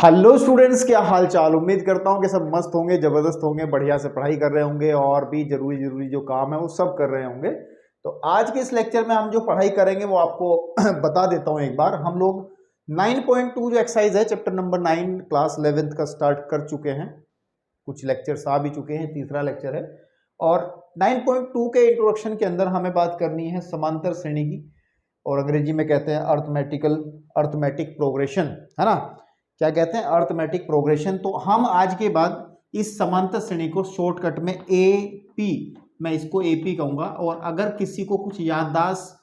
Hello students, क्या हाल चाल। उम्मीद करता हूँ कि सब मस्त होंगे, जबरदस्त होंगे, बढ़िया से पढ़ाई कर रहे होंगे और भी जरूरी जो काम है वो सब कर रहे होंगे। तो आज के इस लेक्चर में हम जो पढ़ाई करेंगे वो आपको बता देता हूँ एक बार। हम लोग 9.2 जो एक्सरसाइज है चैप्टर नंबर 9 क्लास 11th का स्टार्ट कर चुके हैं। कुछ लेक्चर्स आ भी चुके हैं, तीसरा लेक्चर है। और 9.2 के इंट्रोडक्शन के अंदर हमें बात करनी है समांतर श्रेणी की, और अंग्रेजी में कहते हैं अर्थमेटिक प्रोग्रेशन, है ना। क्या कहते हैं? Arithmetic progression. तो हम आज के बाद इस समांतर श्रेणी को शॉर्टकट में एपी, मैं इसको एपी कहूंगा। और अगर किसी को कुछ याददाश्त,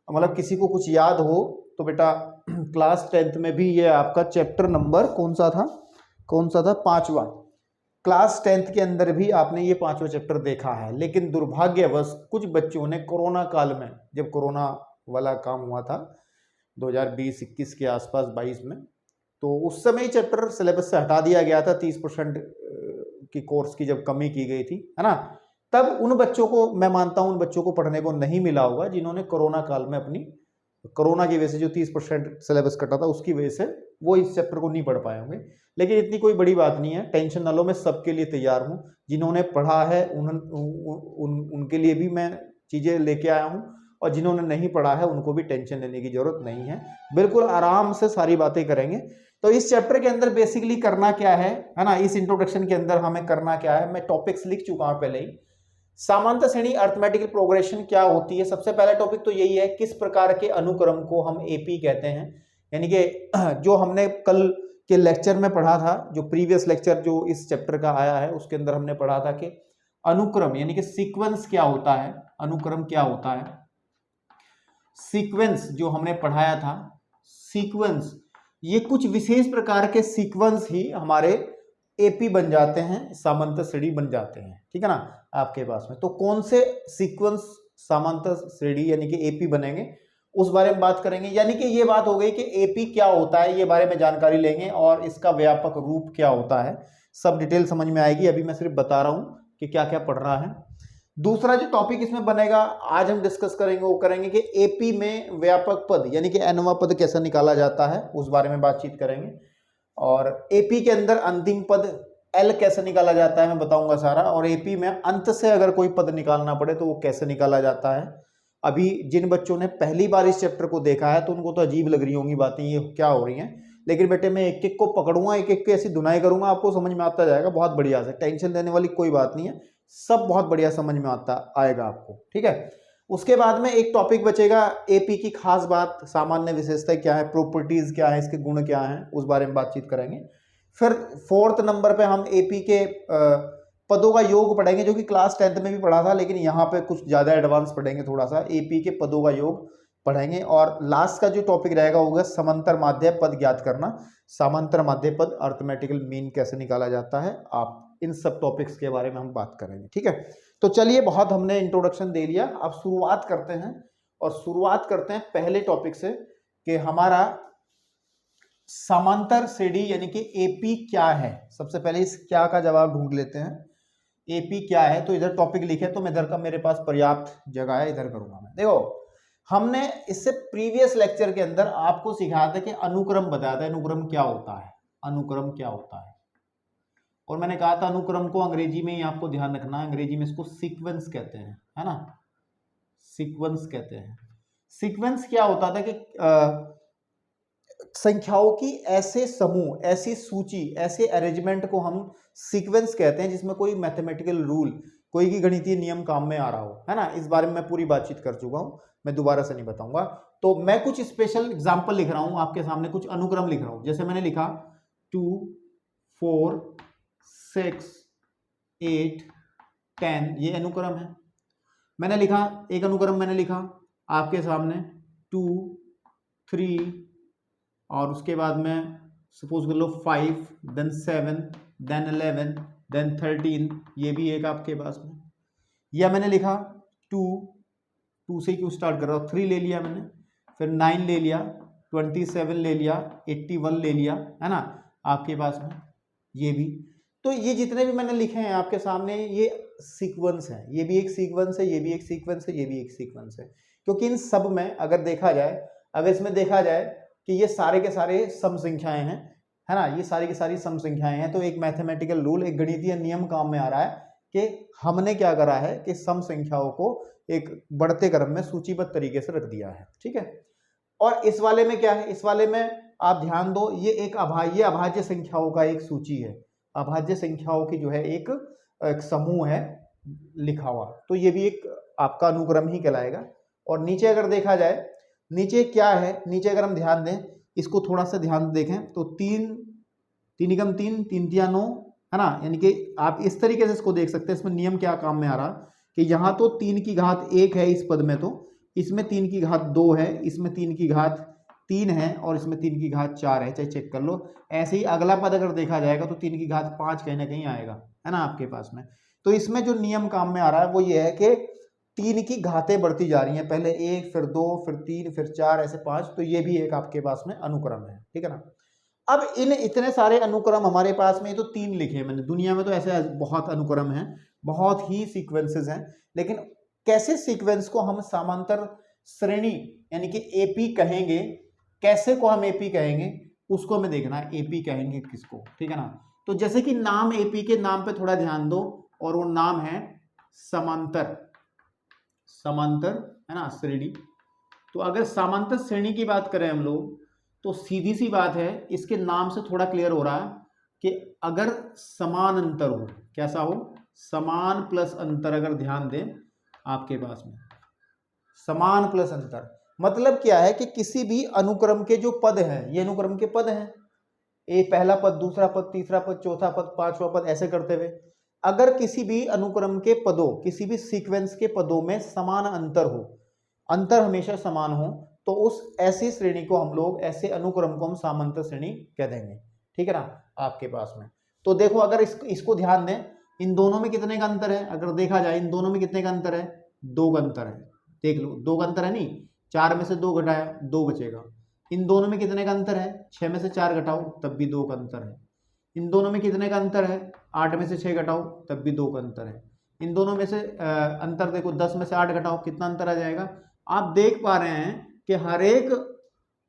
मतलब किसी को कुछ याद हो तो बेटा क्लास 10th में भी ये आपका चैप्टर नंबर कौन सा था? 5वां। क्लास 10th के अंदर भी आपने ये 5वां चैप्टर देखा है। लेकिन दुर्भाग्यवश कुछ बच्चों ने कोरोना काल में, जब कोरोना वाला काम हुआ था 2020-21 के आसपास, 22 में, तो उस समय चैप्टर सिलेबस से हटा दिया गया था। 30% की कोर्स की जब कमी की गई थी, है ना, तब उन बच्चों को, मैं मानता हूं उन बच्चों को पढ़ने को नहीं मिला होगा जिन्होंने कोरोना काल में अपनी, कोरोना की वजह से जो 30% सिलेबस कटा था उसकी वजह से वो इस चैप्टर को नहीं पढ़ पाए होंगे। लेकिन इतनी कोई बड़ी बात नहीं है, टेंशन ना लो, मैं सबके लिए तैयार हूं। जिन्होंने पढ़ा है उनके लिए भी मैं चीजें लेके आया हूं, और जिन्होंने नहीं पढ़ा है उनको भी टेंशन लेने की जरूरत नहीं है। बिल्कुल आराम से सारी बातें करेंगे। तो इस चैप्टर के अंदर बेसिकली करना क्या है ना, इस इंट्रोडक्शन के अंदर हमें करना क्या है, मैं टॉपिक्स लिख चुका हूं पहले ही। समांतर श्रेणी अर्थमेटिकल प्रोग्रेशन क्या होती है? सबसे पहला टॉपिक तो यही है, किस प्रकार के अनुक्रम को हम एपी कहते हैं। यानी कि जो हमने कल के लेक्चर में पढ़ा था, जो प्रीवियस लेक्चर जो इस चैप्टर का आया है उसके अंदर हमने पढ़ा था कि अनुक्रम यानी कि सीक्वेंस क्या होता है, अनुक्रम क्या होता है। सीक्वेंस जो हमने पढ़ाया था, सीक्वेंस, ये कुछ विशेष प्रकार के सीक्वेंस ही हमारे एपी बन जाते हैं, समांतर श्रेणी बन जाते हैं, ठीक है ना, आपके पास में। तो कौन से सीक्वेंस समांतर श्रेणी यानी कि एपी बनेंगे उस बारे में बात करेंगे। यानी कि ये बात हो गई कि एपी क्या होता है, ये बारे में जानकारी लेंगे, और इसका व्यापक रूप क्या होता है, सब डिटेल समझ में आएगी। अभी मैं सिर्फ बता रहा हूं कि क्या क्या पढ़ना है। दूसरा जो टॉपिक इसमें बनेगा, आज हम डिस्कस करेंगे, वो करेंगे कि एपी में व्यापक पद यानी कि nवां पद कैसे निकाला जाता है, उस बारे में बातचीत करेंगे। और एपी के अंदर अंतिम पद एल कैसे निकाला जाता है मैं बताऊंगा सारा। और एपी में अंत से अगर कोई पद निकालना पड़े तो वो कैसे निकाला जाता है। अभी जिन बच्चों ने पहली बार इस चैप्टर को देखा है तो उनको तो अजीब लग रही होंगी बातें, ये क्या हो रही हैं। लेकिन बेटे मैं एक एक को पकड़ूंगा, एक एक की ऐसी धुनाई करूंगा, आपको समझ में आता जाएगा बहुत बढ़िया से। टेंशन लेने वाली कोई बात नहीं है, सब बहुत बढ़िया समझ में आता आएगा आपको, ठीक है। उसके बाद में एक टॉपिक बचेगा एपी की खास बात, सामान्य विशेषता क्या है, प्रॉपर्टीज क्या है, इसके गुण क्या हैं, उस बारे में बातचीत करेंगे। फिर 4th नंबर पे हम एपी के पदों का योग पढ़ेंगे, जो कि क्लास 10th में भी पढ़ा था, लेकिन यहाँ पे कुछ ज्यादा एडवांस पढ़ेंगे, थोड़ा सा एपी के पदों का योग पढ़ेंगे। और लास्ट का जो टॉपिक रहेगा होगा समांतर माध्य पद ज्ञात करना। समांतर माध्य पद अर्थमेटिकल मीन कैसे निकाला जाता है, आप इन सब टॉपिक्स के बारे में हम बात करेंगे, ठीक है। तो चलिए, बहुत हमने इंट्रोडक्शन दे लिया, अब शुरुआत करते हैं। और शुरुआत करते हैं पहले टॉपिक से कि हमारा समांतर श्रेणी यानी कि एपी क्या है। सबसे पहले इस क्या का जवाब ढूंढ लेते हैं। एपी क्या है? तो इधर टॉपिक लिखे, तो इधर का मेरे पास पर्याप्त जगह है, इधर करूंगा मैं। देखो, हमने इससे प्रीवियस लेक्चर के अंदर आपको सिखाया था कि अनुक्रम बताया था, अनुक्रम क्या होता है, अनुक्रम क्या होता है। और मैंने कहा था अनुक्रम को अंग्रेजी में ही आपको ध्यान रखना है, अंग्रेजी में इसको सीक्वेंस कहते हैं, है ना, सीक्वेंस कहते हैं। सीक्वेंस क्या होता था कि संख्याओं की ऐसे समूह, ऐसी सूची, ऐसे अरेंजमेंट को हम सीक्वेंस कहते हैं जिसमें कोई मैथमेटिकल रूल, कोई भी गणितीय नियम काम में आ रहा हो, है ना। इस बारे में मैं पूरी बातचीत कर चुका हूं, मैं दोबारा से नहीं बताऊंगा। तो मैं कुछ स्पेशल एग्जांपल लिख रहा हूं आपके सामने, कुछ अनुक्रम लिख रहा हूं। जैसे मैंने लिखा 2 4 6 8 10, ये अनुक्रम है। मैंने लिखा एक अनुक्रम, मैंने लिखा आपके सामने 2 3, और उसके बाद में सपोज कर लो 5, देन 7, देन 11, देन 13, ये भी एक आपके पास में। या मैंने लिखा 2 से क्यों स्टार्ट कर रहा हूँ, 3 ले लिया मैंने, फिर 9 ले लिया, 27 ले लिया, 81 ले लिया, है ना, आपके पास में ये भी। तो ये जितने भी मैंने लिखे हैं आपके सामने, ये सीक्वेंस है, ये भी एक सीक्वेंस है, ये भी एक सीक्वेंस है, ये भी एक सीक्वेंस है। क्योंकि इन सब में अगर देखा जाए, अगर इसमें देखा जाए कि ये सारे के सारे सम संख्याएं हैं, है ना, ये सारी की सारी सम संख्याएं हैं। तो एक मैथमेटिकल रूल, एक गणितीय नियम काम में आ रहा है कि हमने क्या करा है कि सम संख्याओं को एक बढ़ते क्रम में सूचीबद्ध तरीके से रख दिया है, ठीक है। और इस वाले में क्या है, इस वाले में आप ध्यान दो, ये एक ये अभाज्य संख्याओं का एक सूची है, अभाज्य संख्याओं की जो है एक समूह है लिखा हुआ, तो ये भी एक आपका अनुक्रम ही कहलाएगा। और नीचे अगर देखा जाए, नीचे क्या है, नीचे अगर हम ध्यान दें, इसको थोड़ा सा ध्यान देखें तो 3 3 एकम 3 3 तिया 9, है ना, यानी कि आप इस तरीके से इसको देख सकते हैं। इसमें नियम क्या काम में आ रहा कि यहाँ तो 3 की घात 1 है इस पद में, तो इसमें 3 की घात 2 है, इसमें 3 की घात 3 है और इसमें 3 की घात 4 है, चाहे चेक कर लो। ऐसे ही अगला पद अगर देखा जाएगा तो 3 की घात 5 कहीं ना कहीं आएगा, है ना, आपके पास में। तो इसमें जो नियम काम में आ रहा है वो ये है कि 3 की घातें बढ़ती जा रही हैं, पहले 1 फिर 2 फिर 3 फिर 4 ऐसे 5, तो ये भी एक आपके पास में अनुक्रम है, ठीक है ना। अब इन इतने सारे अनुक्रम हमारे पास में, तो 3 लिखे हैं मैंने, दुनिया में तो ऐसे बहुत अनुक्रम हैं, बहुत ही सीक्वेंसेस हैं, लेकिन कैसे सीक्वेंस को हम समांतर श्रेणी यानी कि एपी कहेंगे, कैसे को हम एपी कहेंगे उसको हमें देखना है, एपी कहेंगे किसको, ठीक है ना। तो जैसे कि नाम, एपी के नाम पे थोड़ा ध्यान दो, और वो नाम है समांतर, समांतर है ना श्रेणी। तो अगर समांतर श्रेणी की बात करें हम लोग, तो सीधी सी बात है, इसके नाम से थोड़ा क्लियर हो रहा है कि अगर समान अंतर हो, कैसा हो, समान प्लस अंतर, अगर ध्यान दें आपके पास में समान प्लस अंतर, मतलब क्या है कि किसी भी अनुक्रम के जो पद हैं, ये अनुक्रम के पद हैं, एक पहला पद, दूसरा पद, तीसरा पद, चौथा पद, पांचवा पद, ऐसे करते हुए अगर किसी भी अनुक्रम के पदों, किसी भी सीक्वेंस के पदों में समान अंतर हो, अंतर हमेशा समान हो, तो उस ऐसी श्रेणी को हम लोग, ऐसे अनुक्रम को हम समांतर श्रेणी कह देंगे, ठीक है ना, आपके पास में। तो देखो अगर इसको ध्यान दें, इन दोनों में कितने का अंतर है, अगर देखा जाए इन दोनों में कितने का अंतर है, 2 का अंतर है, देख लो 2 का अंतर है, नहीं 4 में से 2 घटाया 2 बचेगा। इन दोनों में कितने का अंतर है, 6 में से 4 घटाओ तब भी 2 का अंतर है। इन दोनों में कितने का अंतर है, 8 में से 6 घटाओ तब भी 2 का अंतर है। इन दोनों में से अंतर देखो, 10 में से 8 घटाओ कितना अंतर आ जाएगा। आप देख पा रहे हैं कि हर एक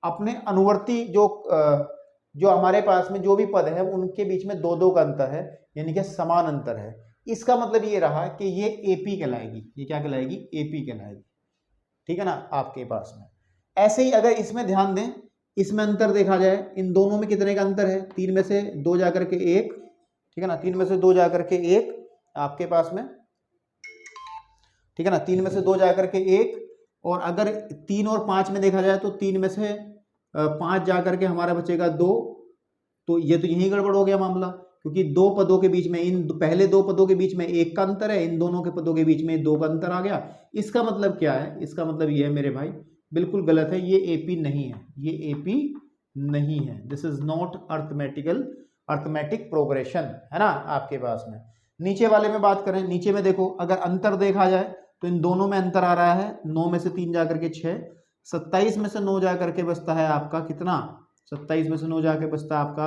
अपने अनुवर्ती जो हमारे पास में जो भी पद है उनके बीच में 2-2 का अंतर है, यानी कि समान अंतर है। इसका मतलब ये रहा कि ये एपी कहलाएगी, ये क्या कहलाएगी, एपी कहलाएगी, ठीक है ना, आपके पास में। ऐसे ही अगर इसमें ध्यान दें, इसमें अंतर देखा जाए, इन दोनों में कितने का अंतर है, 3 में से 2 जाकर के 1, ठीक है ना, 3 में से 2 जाकर के 1 आपके पास में, ठीक है ना, 3 में से 2 जाकर के 1, और अगर 3 और 5 में देखा जाए तो 3 में से 5 जाकर के हमारा बचेगा 2, तो ये तो यही गड़बड़ हो गया मामला, क्योंकि 2 पदों के बीच में, इन पहले 2 पदों के बीच में 1 का अंतर है, इन दोनों के पदों के बीच में 2 का अंतर आ गया। इसका मतलब क्या है, इसका मतलब ये है मेरे भाई, बिल्कुल गलत है, ये एपी नहीं है, ये एपी नहीं है, this is not arithmetic progression, है ना, आपके पास में। नीचे वाले में बात करें, नीचे में देखो अगर अंतर देखा जाए तो इन दोनों में अंतर आ रहा है, 9 में से 3 जाकर के 6, 27 में से 9 जाकर के बचता है आपका कितना, 27 में से 9 जाके बचता है आपका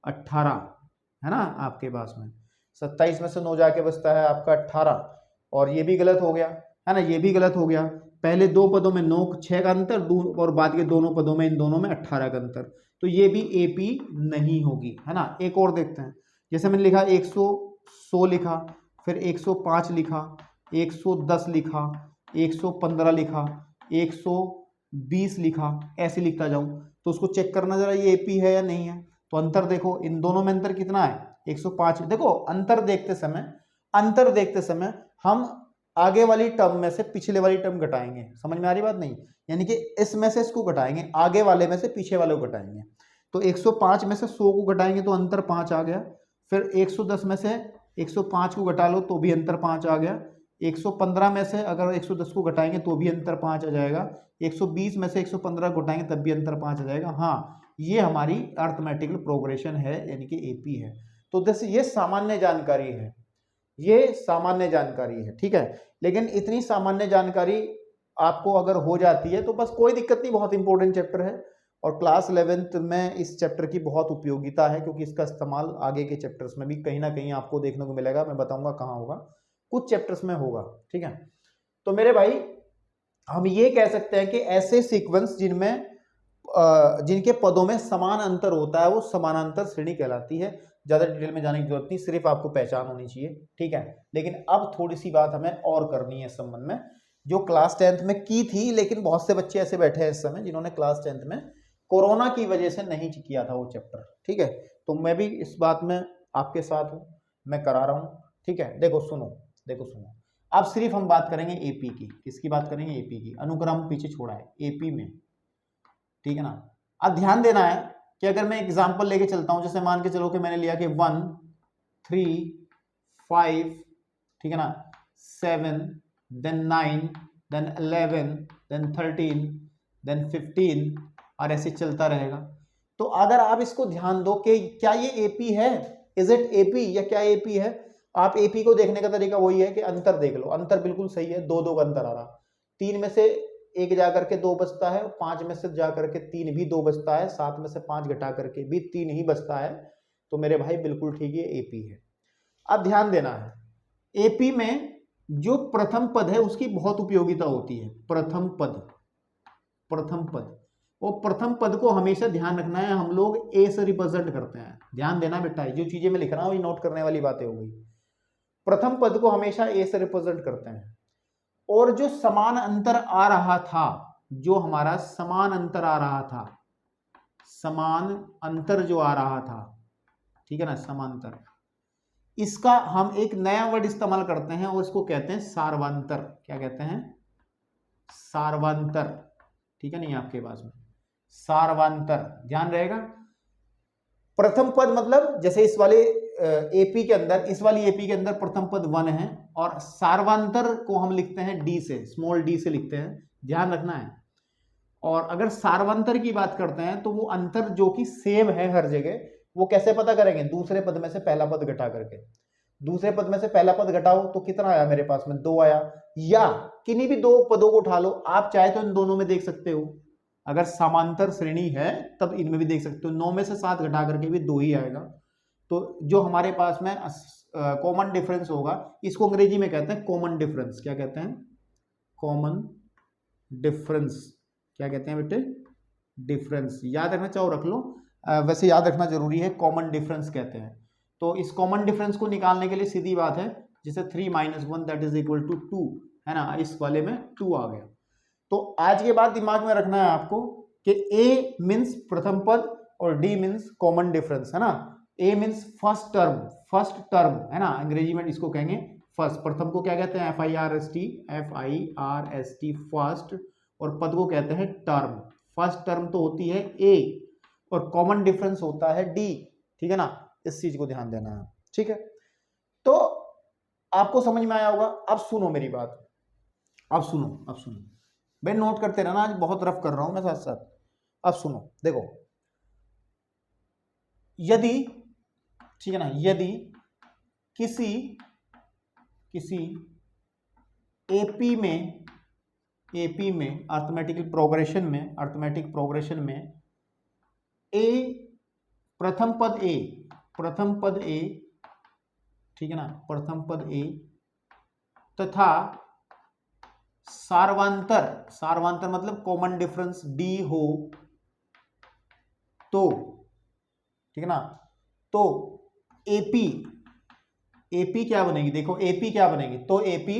18, है ना, आपके पास में 27 में से 9 जाके बचता है आपका 18, और ये भी गलत हो गया, है ना, ये भी गलत हो गया। पहले 2 पदों में 9 6 का अंतर, और बाद के दोनों पदों में, इन दोनों में 18 का अंतर, तो ये भी एपी नहीं होगी, है ना। एक और देखते हैं, जैसे मैंने लिखा 100 लिखा, फिर 105 लिखा, 110 लिखा, 115 लिखा, 120 लिखा, ऐसे लिखता जाऊं, तो उसको चेक करना जरा ये एपी है या नहीं है। तो अंतर देखो, इन दोनों में अंतर कितना है, 105। देखो अंतर देखते समय हम आगे वाली टर्म में से पिछले वाली टर्म घटाएंगे, समझ में आ रही बात नहीं, यानी कि इसमें से इसको घटाएंगे, आगे वाले में से पीछे वाले को घटाएंगे। तो 105 में से 100 को घटाएंगे तो अंतर 5 आ गया, फिर 110 में से 105 को घटा लो तो भी अंतर 5 आ गया, 115 में से अगर 110 को घटाएंगे तो भी अंतर 5 आ जाएगा, 120 में से 115 घटाएंगे तब भी अंतर 5 आ जाएगा। हाँ, ये हमारी अर्थमेटिकल प्रोग्रेशन है, यानी कि एपी है। तो ये सामान्य जानकारी है, ये सामान्य जानकारी है, ठीक है। लेकिन इतनी सामान्य जानकारी आपको अगर हो जाती है तो बस कोई दिक्कत नहीं, बहुत इंपॉर्टेंट चैप्टर है, और क्लास 11th में इस चैप्टर की बहुत उपयोगिता है, क्योंकि इसका इस्तेमाल आगे के चैप्टर्स में भी कहीं ना कहीं आपको देखने को मिलेगा। मैं बताऊंगा कहाँ होगा, कुछ चैप्टर्स में होगा, ठीक है। तो मेरे भाई हम ये कह सकते हैं कि ऐसे सीक्वेंस जिनमें जिनके पदों में समान अंतर होता है वो समानांतर श्रेणी कहलाती है। ज़्यादा डिटेल में जाने की जरूरत नहीं, सिर्फ आपको पहचान होनी चाहिए, ठीक है। लेकिन अब थोड़ी सी बात हमें और करनी है इस संबंध में, जो क्लास 10th में की थी, लेकिन बहुत से बच्चे ऐसे बैठे हैं इस समय जिन्होंने क्लास 10th में कोरोना की वजह से नहीं किया था वो चैप्टर, ठीक है। तो मैं भी इस बात में आपके साथ हूँ, मैं करा रहा हूँ, ठीक है। देखो सुनो, अब सिर्फ हम बात करेंगे एपी की। किसकी बात करेंगे? एपी की। अनुक्रम पीछे छोड़ा है एपी में, ठीक है ना। अब ध्यान देना है कि अगर मैं एग्जांपल लेके चलता हूं, जैसे मान के चलो कि मैंने लिया कि 1 3 5, ठीक है ना, 7 देन 9 देन 11 देन 13 देन 15 और ऐसे चलता रहेगा। तो अगर आप इसको ध्यान दो कि क्या ये एपी है, इज इट एपी या क्या एपी है। आप एपी को देखने का तरीका वही है कि अंतर देख लो, अंतर बिल्कुल सही है, 2 2 का अंतर आ रहा, 3 में से 1 जा करके 2 बचता है, 5 में से जा करके 3 भी 2 बचता है, 7 में से 5 घटा करके भी 3 ही बचता है। तो मेरे भाई बिल्कुल ठीक है, एपी है। अब ध्यान देना है, एपी में जो प्रथम पद है उसकी बहुत उपयोगिता होती है। प्रथम पद वो प्रथम पद को हमेशा ध्यान रखना है, हम लोग ए से रिप्रेजेंट करते हैं। ध्यान देना बेटा, जो चीजें मैं लिख रहा हूं ये नोट करने वाली बातें हो गई। प्रथम पद को हमेशा ए से रिप्रेजेंट करते हैं, और जो समान अंतर आ रहा था, जो हमारा समान अंतर आ रहा था, समान अंतर जो आ रहा था, ठीक है ना, समांतर, इसका हम एक नया वर्ड इस्तेमाल करते हैं और इसको कहते हैं सार्वांतर। क्या कहते हैं? सार्वांतर, ठीक है नहीं आपके पास में, सार्वांतर ध्यान रहेगा। प्रथम पद मतलब जैसे इस वाले एपी के अंदर, इस वाली एपी के अंदर प्रथम पद 1 है, और सार्वांतर को हम लिखते हैं डी से, स्मॉल डी से लिखते हैं, ध्यान रखना है। और अगर सार्वांतर की बात करते हैं तो वो अंतर जो कि सेम है हर जगह, वो कैसे पता करेंगे? दूसरे पद में से पहला पद घटा करके। दूसरे पद में से पहला पद घटाओ तो कितना आया मेरे पास में? 2 आया। या किन्हीं भी 2 पदों को उठा लो, आप चाहे तो इन दोनों में देख सकते हो, अगर समांतर श्रेणी है तब इनमें भी देख सकते हो। 9 में से 7 घटा करके भी 2 ही आएगा। तो जो हमारे पास में कॉमन डिफरेंस होगा, इसको अंग्रेजी में कहते हैं कॉमन डिफरेंस। क्या कहते हैं? Common difference. क्या कहते हैं बेटे? डिफरेंस। याद रखना चाहो रख लो, वैसे याद रखना जरूरी है, कॉमन डिफरेंस कहते हैं। तो इस कॉमन डिफरेंस को निकालने के लिए सीधी बात है, जैसे 3 - 1 दैट इज इक्वल टू 2 है ना, इस वाले में 2 आ गया। तो आज के बाद दिमाग में रखना है आपको कि ए मीन्स प्रथम पद और डी मीन्स कॉमन डिफरेंस, है ना। ए मीन्स फर्स्ट टर्म है ना, अंग्रेजी में इसको कहेंगे फर्स्ट। प्रथम को क्या कहते हैं? FIRST फर्स्ट, और पद को कहते हैं टर्म। फर्स्ट टर्म तो होती है ए और कॉमन डिफरेंस होता है डी, ठीक है ना। इस चीज को ध्यान देना है, ठीक है। तो आपको समझ में आया होगा। अब सुनो मेरी बात, अब सुनो भाई, नोट करते रहना, आज बहुत रफ कर रहा हूं मैं साथ साथ। अब सुनो, देखो, यदि, ठीक है ना, यदि किसी एपी में अर्थमेटिक प्रोग्रेशन में ए प्रथम पद ए, ठीक है ना, प्रथम पद ए तथा सार्वांतर मतलब कॉमन डिफरेंस डी हो तो, ठीक है ना, तो एपी क्या बनेगी? देखो एपी क्या बनेगी, तो एपी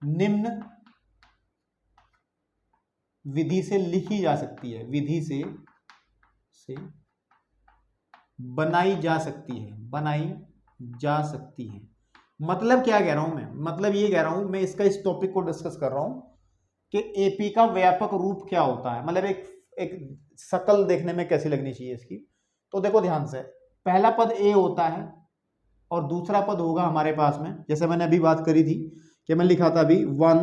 निम्न विधि से लिखी जा सकती है, विधि से बनाई जा सकती है। मतलब क्या कह रहा हूं मैं? मतलब ये कह रहा हूं मैं, इसका इस टॉपिक को डिस्कस कर रहा हूं कि एपी का व्यापक रूप क्या होता है, मतलब एक शकल देखने में कैसी लगनी चाहिए इसकी। तो देखो ध्यान से, पहला पद ए होता है और दूसरा पद होगा हमारे पास में, जैसे मैंने अभी बात करी थी कि मैं लिखा था अभी 1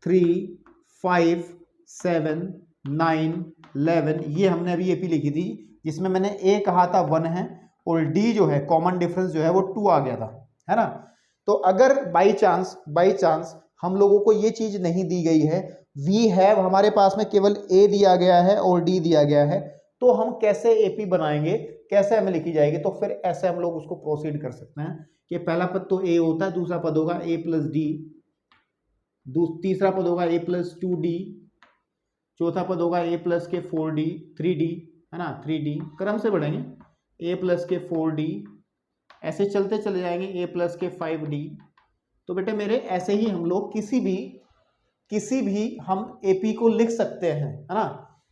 3 5 7 9 11, ये हमने अभी एपी लिखी थी, जिसमें मैंने ए कहा था 1 है और डी जो है कॉमन डिफरेंस जो है वो 2 आ गया था, है ना। तो अगर बाई चांस हम लोगों को ये चीज नहीं दी गई है, वी हैव हमारे पास में केवल ए दिया गया है और डी दिया गया है, तो हम कैसे एपी बनाएंगे, कैसे हमें लिखी जाएगी? तो फिर ऐसे हम लोग उसको प्रोसीड कर सकते हैं कि पहला पद तो ए होता है, दूसरा पद होगा a + d, तीसरा पद होगा a + 2d, चौथा पद होगा a प्लस के 4d 3d, है ना, 3d क्रम से बढ़ेंगे, a प्लस के 4d, ऐसे चलते चले जाएंगे a प्लस के 5d। तो बेटे मेरे ऐसे ही हम लोग किसी भी हम AP को लिख सकते हैं, है ना,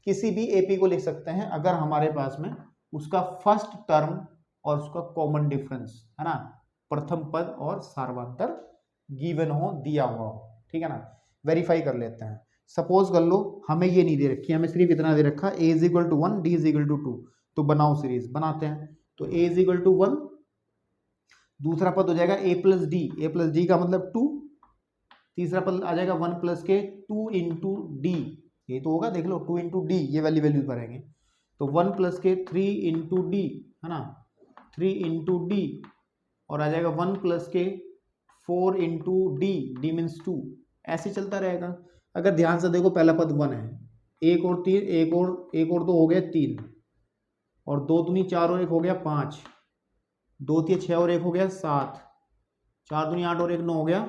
किसी भी AP को लिख सकते हैं अगर हमारे पास में उसका फर्स्ट टर्म और उसका कॉमन डिफरेंस, है ना, प्रथम पद और सार्वंतर गिवन हो, दिया हुआ हो, ठीक है ना। वेरीफाई कर लेते हैं। सपोज कर लो हमें ये नहीं दे रखी, हमें सिर्फ इतना दे रखा a is equal to 1 d is equal to 2, तो बनाओ सीरीज, बनाते हैं। तो a इज इक्वल टू 1, दूसरा पद हो जाएगा a प्लस डी का मतलब 2, तीसरा पद आ जाएगा 1 प्लस के 2 इंटू डी, ये तो होगा, देख लो 2 इंटू डी, ये वाली वैल्यू भरेंगे। तो 1 प्लस के 3 इंटू डी, है ना, 3 इंटू डी, और आ जाएगा 1 प्लस के 4 इंटू डी, डी मीन्स 2, ऐसे चलता रहेगा। अगर ध्यान से देखो पहला पद 1 है, एक और 3, एक और 2 हो गया 3, और 2 दूनी 4 और 1 हो गया 5, 2 3 6 और 1 हो गया 7, 4 दूनी 8 और 1 9 हो गया,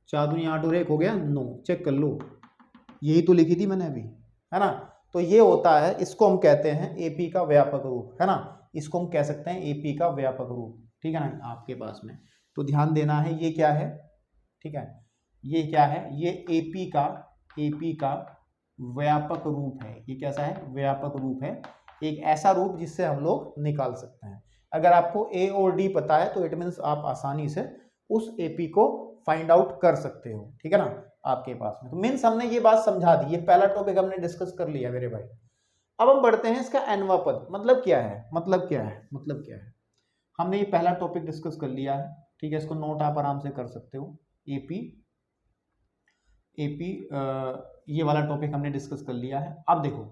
4 दूनी 8 और 1 हो गया 9, चेक कर लो, यही तो लिखी थी मैंने अभी, है ना। तो ये होता है, इसको हम कहते हैं AP का व्यापक रूप, है ना, इसको हम कह सकते हैं AP का व्यापक रूप, ठीक है ना, आपके पास में। तो ध्यान देना है, ये क्या है, ठीक है, ये क्या है, ये AP का व्यापक रूप है। ये कैसा है, व्यापक रूप है, एक ऐसा रूप जिससे हम लोग निकाल सकते हैं। अगर आपको A और D पता है तो इट मीन्स आप आसानी से उस AP को फाइंड आउट कर सकते हो, ठीक है ना, आपके पास में। तो मीन्स हमने ये बात समझा दी, ये पहला टॉपिक हमने डिस्कस कर लिया मेरे भाई। अब हम बढ़ते हैं इसका nवां पद, मतलब क्या है, हमने ये पहला टॉपिक डिस्कस कर लिया है, ठीक है, इसको नोट आप आराम से कर सकते हो। AP ये वाला टॉपिक हमने डिस्कस कर लिया है। अब देखो,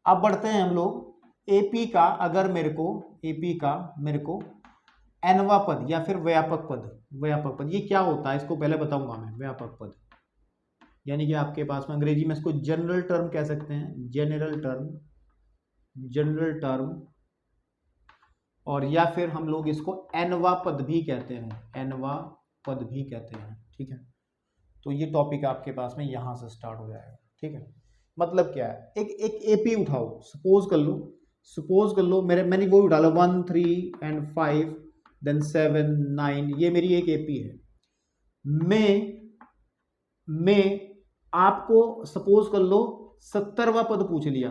अब बढ़ते हैं हम लोग AP का, अगर मेरे को nवां पद या फिर व्यापक पद, ये क्या होता है इसको पहले बताऊंगा मैं। व्यापक पद यानी कि आपके पास में अंग्रेजी में इसको जनरल टर्म कह सकते हैं, जनरल टर्म, और या फिर हम लोग इसको nवां पद भी कहते हैं, ठीक है। तो ये टॉपिक आपके पास में यहां से स्टार्ट हो जाएगा, ठीक है। मतलब क्या है, एक AP उठाओ, सपोज कर लो मैंने वो उठा लो 1 3 एंड 5 देन 7 9, ये मेरी एक AP है। मैं आपको सपोज कर लो 70वां पद पूछ लिया,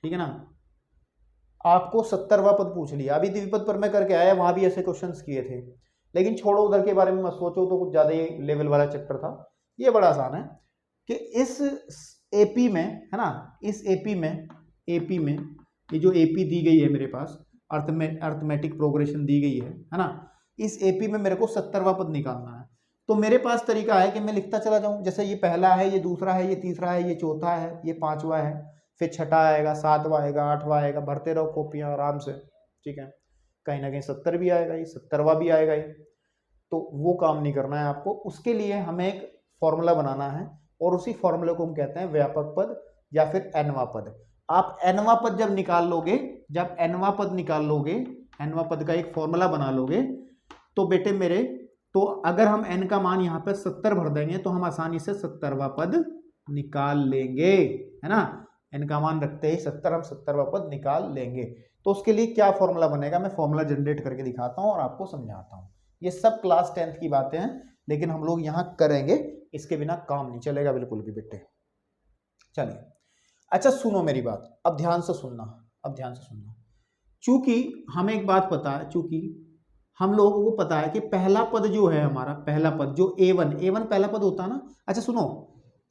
ठीक है ना, आपको 70वां पद पूछ लिया। अभी द्विपद पर मैं करके आया, वहां भी ऐसे क्वेश्चंस किए थे, लेकिन छोड़ो उधर के बारे में मत सोचो, तो कुछ ज्यादा ही लेवल वाला चैप्टर था। ये बड़ा आसान है कि इस AP में, है ना, इस AP में ये जो AP दी गई है मेरे पास, अर्थमेटिक प्रोग्रेशन दी गई है ना, इस AP में मेरे को 70वां पद निकालना है। तो मेरे पास तरीका है कि मैं लिखता चला जाऊं, जैसे ये पहला है, ये दूसरा है, ये तीसरा है, ये चौथा है, ये पांचवा है, फिर छठा आएगा, सातवां आएगा, आठवां आएगा, भरते रहो कॉपियां आराम से, ठीक है। कहीं ना कहीं 70 भी आएगा, ये 70वां भी आएगा, ये तो वो काम नहीं करना है आपको। उसके लिए हमें एक फॉर्मूला बनाना है, और उसी फॉर्मूले को हम कहते हैं व्यापक पद या फिर nवां पद। आप nवां पद जब निकाल लोगे, nवां पद का एक फॉर्मूला बना लोगे, तो बेटे मेरे, तो अगर हम n का मान यहाँ पे 70 भर देंगे तो हम आसानी से 70वां पद निकाल लेंगे, है ना। n का मान रखते ही 70, हम 70वां पद निकाल लेंगे। तो उसके लिए क्या फॉर्मूला बनेगा, मैं फॉर्मूला जनरेट करके दिखाता हूँ और आपको समझाता हूँ। ये सब क्लास 10th की बातें हैं, लेकिन हम लोग यहाँ करेंगे, इसके बिना काम नहीं चलेगा बिल्कुल भी बेटे। चलिए, अच्छा सुनो मेरी बात, अब ध्यान से सुनना। चूंकि हमें एक बात पता है, चूंकि हम लोगों को पता है कि पहला पद जो है हमारा, पहला पद जो A1 पहला पद होता है ना। अच्छा सुनो,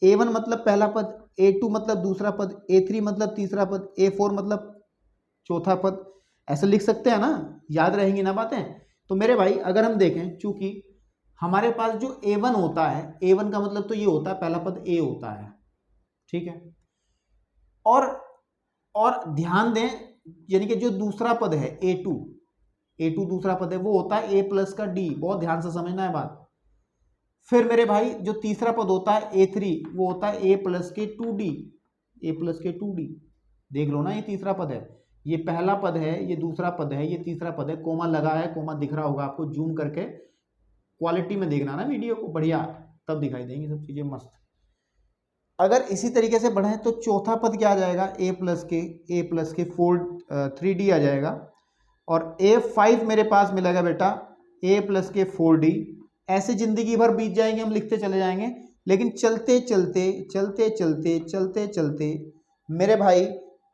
A1 मतलब पहला पद, A2 मतलब दूसरा पद, A3 मतलब तीसरा पद, A4 मतलब चौथा पद, ऐसे लिख सकते हैं ना, याद रहेंगी ना बातें। तो मेरे भाई अगर हम देखें, चूंकि हमारे पास जो A1 होता है, A1 का मतलब तो ये होता है पहला पद A होता है, ठीक है। और ध्यान दें, यानी कि जो दूसरा पद है A2 दूसरा पद है, वो होता है A प्लस का D, बहुत ध्यान से समझना है बात। फिर मेरे भाई जो तीसरा पद होता है A3, वो होता है A प्लस के 2D, देख लो ना, ये तीसरा पद है, ये पहला पद है, ये दूसरा पद है, ये तीसरा पद है, कोमा लगा है, कोमा दिख रहा होगा आपको, जूम करके क्वालिटी में देखना ना वीडियो को, बढ़िया, तब दिखाई देंगी सब चीजें मस्त। अगर इसी तरीके से बढ़ाएं तो चौथा पद क्या आ जाएगा, a प्लस के 3d आ जाएगा। और a5 मेरे पास मिलेगा बेटा a+के 4d। ऐसे जिंदगी भर बीत जाएंगे, हम लिखते चले जाएंगे, लेकिन चलते चलते चलते चलते चलते चलते मेरे भाई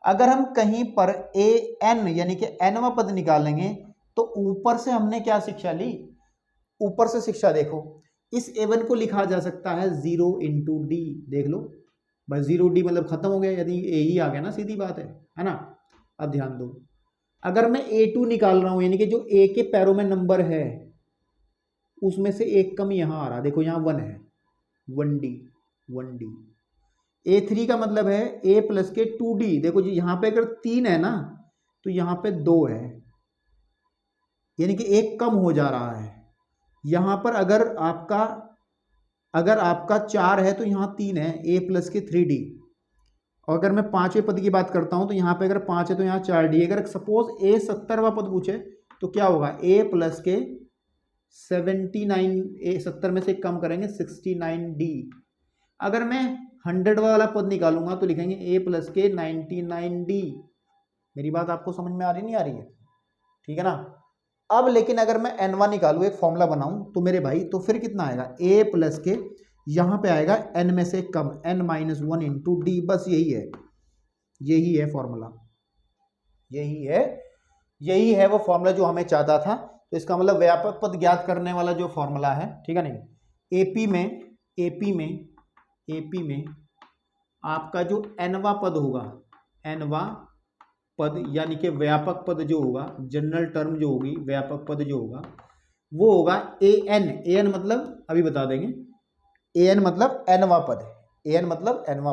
अगर हम कहीं पर an यानी कि nवां पद निकालेंगे तो ऊपर से हमने क्या शिक्षा ली, ऊपर से शिक्षा देखो, इस a1 को लिखा जा सकता है 0 इंटू डी। देख लो भाई 0d मतलब खत्म हो गया, यदि a ही आ गया ना, सीधी बात है ना। अब ध्यान दो, अगर मैं a2 निकाल रहा हूं यानी कि जो a के पैरों में नंबर है उसमें से एक कम यहां आ रहा, देखो यहां 1 है, 1d। a3 का मतलब है a+के 2d। देखो जी यहां पे अगर 3 है ना तो यहां पे 2 है, यानी कि एक कम हो जा रहा है। यहां पर अगर आपका 4 है तो यहां 3 है, a+के 3d। और अगर मैं पांचवें पद की बात करता हूं तो यहां पे अगर 5 है तो यहां 4d। अगर सपोज a 70वां पद पूछे तो क्या होगा, a+के 79, a 70 में से कम करेंगे 69d। अगर मैं 100 वाला पद निकालूंगा तो लिखेंगे a+के 99d। मेरी बात आपको समझ में आ रही नहीं आ रही है, ठीक है ना। अब लेकिन अगर मैं n1 निकालूं, एक फॉर्मूला बनाऊं तो मेरे भाई तो फिर कितना आएगा, a+के यहां पे आएगा n में से कम n-1 इंटू डी। बस यही है फॉर्मूला, यही है वो फॉर्मूला जो हमें चाहता था। तो इसका मतलब व्यापक पद ज्ञात करने वाला जो फॉर्मूला है, ठीक है नहीं। एपी में आपका जो nवां पद होगा, nवां पद यानी कि व्यापक पद जो होगा, जनरल टर्म जो होगी, व्यापक पद जो होगा वो होगा an मतलब अभी बता देंगे, an मतलब nवां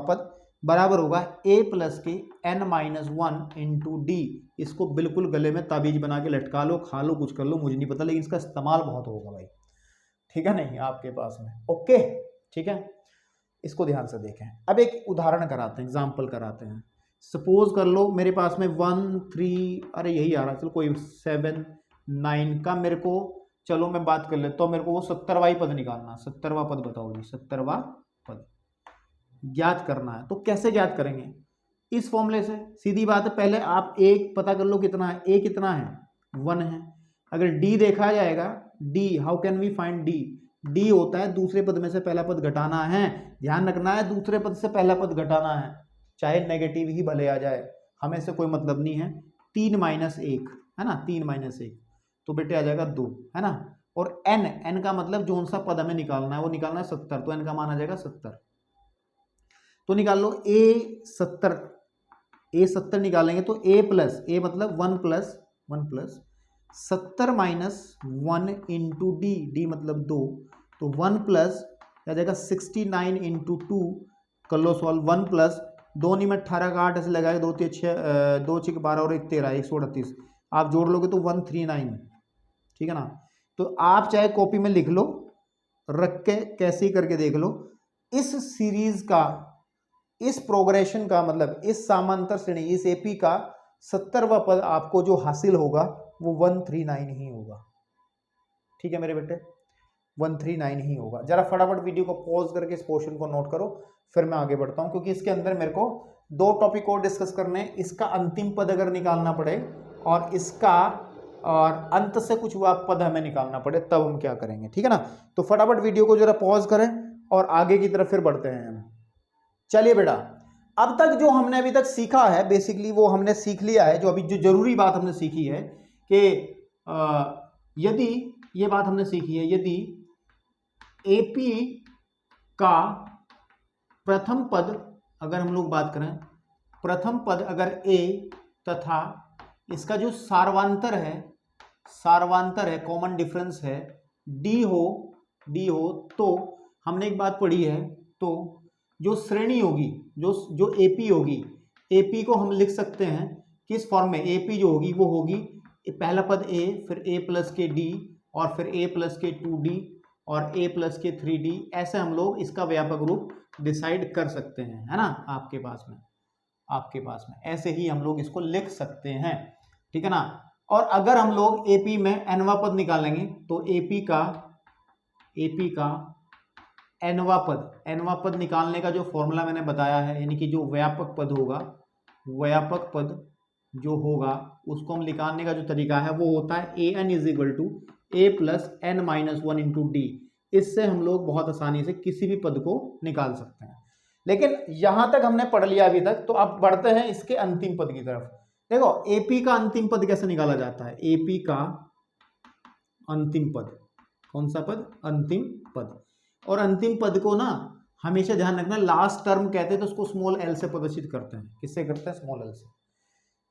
पद बराबर होगा a+के n-1 इंटू डी। इसको बिल्कुल गले में ताबीज बना के लटका लो, खा लो, कुछ कर लो, मुझे नहीं पता, लेकिन इसका इस्तेमाल बहुत होगा भाई, ठीक है नहीं आपके पास में। ओके ठीक है, इसको ध्यान से देखें। अब एक उदाहरण कराते हैं, एग्जाम्पल कराते हैं। सपोज कर लो मेरे पास में 1 3 अरे यही आ रहा, चलो कोई 7 9 का मेरे को, चलो मैं बात कर लेता हूँ, मेरे को वो 70वां पद निकालना। 70वां पद बताओ जी, 70वां पद ज्ञात करना है। तो कैसे ज्ञात करेंगे, इस फॉर्मूले से सीधी बात है। पहले आप एक पता कर लो कितना है, a कितना है 1 है। अगर d देखा जाएगा, d how can we find d, d होता है दूसरे पद में से पहला पद घटाना है। ध्यान रखना है दूसरे पद से पहला पद घटाना है, चाहे नेगेटिव ही भले आ जाए, हमें से कोई मतलब नहीं है। 3 - 1 है ना, 3 - 1 तो बेटे आ जाएगा 2 है ना। और n का मतलब जो सा पद हमें निकालना है वो निकालना है 70, तो n का मान आ जाएगा 70। तो निकाल लो a 70 निकालेंगे तो a मतलब 1 प्लस 70 - 1 इंटू डी मतलब 2, तो 1 प्लस आ जाएगा 69 इंटू 2, कर लो सॉल्व। 1 प्लस 2 नहीं में 18 का 8 ऐसे लगाए, 2 3 6 2 6 12 और 1 13 138, आप जोड़ लोगे तो 139, ठीक है ना। तो आप चाहे कॉपी में लिख लो, रख के कैसे ही करके देख लो। इस सीरीज का, इस प्रोग्रेशन का मतलब इस समांतर श्रेणी, इस एपी का 70वां पद आपको जो हासिल होगा वो 139 ही होगा, ठीक है मेरे बेटे, 139 ही होगा। जरा फटाफट वीडियो को पॉज करके इस पोर्शन को नोट करो, फिर मैं आगे बढ़ता हूं, क्योंकि इसके अंदर मेरे को 2 टॉपिक और डिस्कस करने हैं। इसका अंतिम पद अगर निकालना पड़े और इसका और अंत से कुछ हुआ पद हमें निकालना पड़े, तब हम क्या करेंगे, ठीक है ना। तो फटाफट वीडियो को जरा पॉज करें और आगे की तरफ फिर बढ़ते हैं हम। चलिए बेटा, अब तक जो हमने अभी तक सीखा है बेसिकली वो हमने सीख लिया है। जो अभी जो जरूरी बात हमने सीखी है कि यदि ये बात हमने सीखी है, यदि एपी का प्रथम पद, अगर हम लोग बात करें प्रथम पद अगर a तथा इसका जो सार्वांतर है, कॉमन डिफरेंस है d हो, तो हमने एक बात पढ़ी है, तो जो श्रेणी होगी, जो एपी होगी, एपी को हम लिख सकते हैं किस फॉर्म में। एपी जो होगी वो होगी पहला पद a, फिर a+ के d, और फिर a+ के 2d और a+ के 3d। ऐसे हम लोग इसका व्यापक रूप डिसाइड कर सकते हैं, है ना। आपके पास में ऐसे ही हम लोग इसको लिख सकते हैं, ठीक है ना। और अगर हम लोग एपी में nवां पद निकालेंगे तो एपी का एनवा पद निकालने का जो फॉर्मूला मैंने बताया है, यानी कि जो व्यापक पद होगा, व्यापक पद जो होगा उसको हम निकालने का जो तरीका है वो होता है A N is equal to A plus N minus one into D. इससे हम लोग बहुत आसानी से किसी भी पद को निकाल सकते हैं। लेकिन यहां तक हमने पढ़ लिया अभी तक, तो अब बढ़ते हैं इसके अंतिम पद की तरफ। देखो एपी का अंतिम पद कैसे निकाला जाता है। एपी का अंतिम पद, कौन सा पद, अंतिम पद। और अंतिम पद को ना हमेशा ध्यान रखना, लास्ट टर्म कहते हैं तो उसको स्मॉल एल से प्रदर्शित करते हैं। किससे करते हैं, स्मॉल एल से।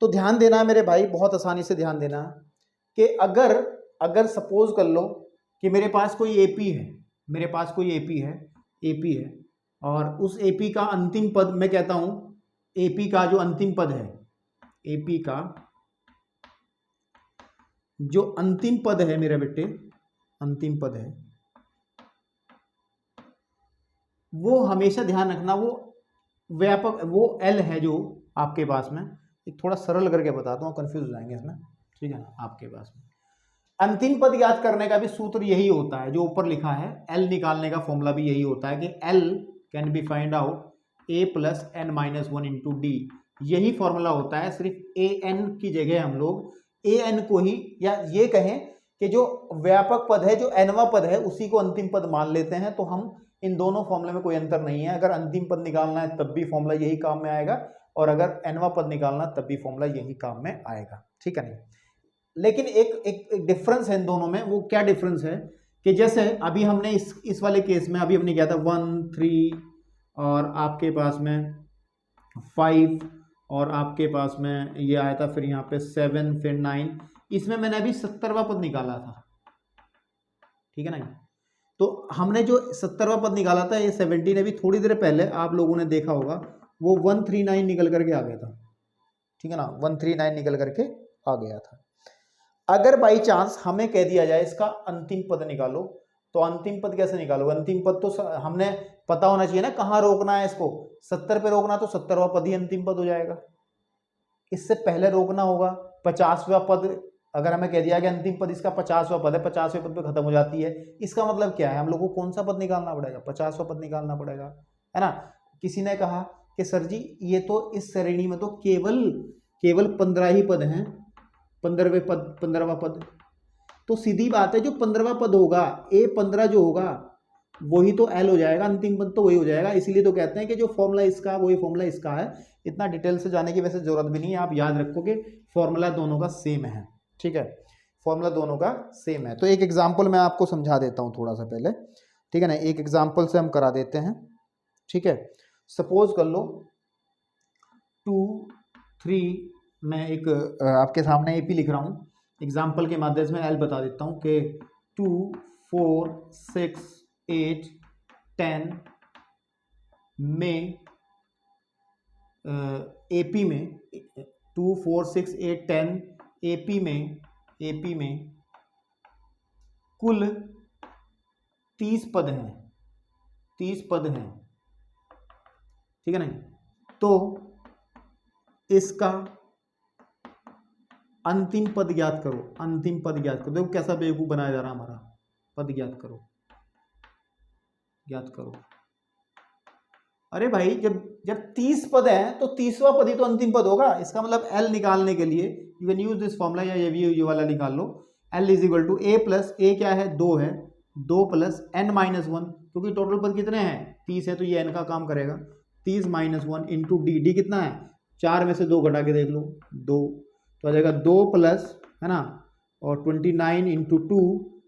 तो ध्यान देना है मेरे भाई, बहुत आसानी से ध्यान देना कि अगर सपोज कर लो कि मेरे पास कोई एपी है, मेरे पास कोई एपी है और उस एपी का अंतिम पद मैं कहता हूं, एपी का जो अंतिम पद है, एपी का जो अंतिम पद है मेरे बेटे, अंतिम पद है, वो हमेशा ध्यान रखना वो व्यापक, वो एल है जो आपके पास में। एक थोड़ा सरल करके बताता हूँ, कंफ्यूज हो जाएंगे इसमें, ठीक है ना। आपके पास में अंतिम पद याद करने का भी सूत्र यही होता है जो ऊपर लिखा है, एल निकालने का फॉर्मूला भी यही होता है कि L can be find out A plus N minus one into D. यही फॉर्मूला होता है, सिर्फ ए एन की जगह हम लोग ए एन को ही, या ये कहें कि जो व्यापक पद है, जो एनवा पद है, उसी को अंतिम पद मान लेते हैं। तो हम इन दोनों फॉर्मूले में कोई अंतर नहीं है। अगर अंतिम पद निकालना है तब भी फॉर्मूला यही काम में आएगा, और अगर एनवा पद निकालना तब भी फॉर्मूला यही काम में आएगा, ठीक है नहीं। लेकिन एक डिफरेंस है इन दोनों में। वो क्या डिफरेंस है कि जैसे अभी हमने इस वाले केस में अभी हमने किया था 1 3 और आपके पास में 5 और आपके पास में ये आया था, फिर यहाँ पे 7 फिर 9। इसमें मैंने अभी 70वां पद निकाला था, ठीक है ना। तो हमने जो 70वां पद निकाला था, ये 17 अभी थोड़ी देर पहले आप लोगों ने देखा होगा, वो 139 निकल करके आ गया था, ठीक है ना। 139 निकल करके आ गया था। अगर बाई चांस हमें कह दिया जाए इसका अंतिम पद निकालो, तो अंतिम पद कैसे निकालोगे। अंतिम पद तो हमने पता होना चाहिए ना कहाँ रोकना है इसको। 70 पे रोकना तो 70वां पद ही अंतिम पद हो जाएगा। इससे पहले रोकना होगा 50वां पद। अगर हमें कह दिया कि अंतिम पद इसका 50वां पद है, 50वें पद पे खत्म हो जाती है, इसका मतलब क्या है, हम लोग को कौन सा पद निकालना पड़ेगा, 50वां पद निकालना पड़ेगा, है ना। किसी ने कहा कि सर जी ये तो इस श्रेणी में तो केवल 15 ही पद हैं, 15वां पद। तो सीधी बात है, जो 15वां पद होगा, A15 जो होगा वही तो L हो जाएगा, अंतिम पद तो वही हो जाएगा। इसीलिए तो कहते हैं कि जो फॉर्मूला इसका वही फॉर्मूला इसका है। इतना डिटेल से जाने की वैसे जरूरत भी नहीं है, आप याद रखो कि फॉर्मूला दोनों का सेम है, ठीक है, फॉर्मूला दोनों का सेम है। तो एक एग्जाम्पल मैं आपको समझा देता हूँ थोड़ा सा पहले, ठीक है ना। एक एग्जाम्पल से हम करा देते हैं, ठीक है। सपोज कर लो 2 3, मैं एक आपके सामने एपी लिख रहा हूँ, एग्जाम्पल के माध्यम से मैं एल बता देता हूँ कि 2 4 6 8 10 में एपी में 2 4 6 8 10 एपी में कुल 30 पद हैं, 30 पद हैं, ठीक है ना। तो इसका अंतिम पद ज्ञात करो, अंतिम पद ज्ञात करो। देखो कैसा बेवकूफ बनाया जा रहा है हमारा, पद ज्ञात करो, ज्ञात करो। अरे भाई जब 30 पद हैं तो 30वां पद ही तो अंतिम पद होगा। इसका मतलब एल निकालने के लिए you can use this formula, या ये वाला निकाल लो। L is equal to A plus A क्या है, 2 है, 2 प्लस एन माइनस 1, क्योंकि टोटल पद कितने हैं 30 है, तो ये एन का काम करेगा। 30 माइनस 1 इंटू डी, डी कितना है 4 में से 2 घटा के देख लो 2, तो आ जाएगा 2 प्लस, है ना, और 29 इंटू 2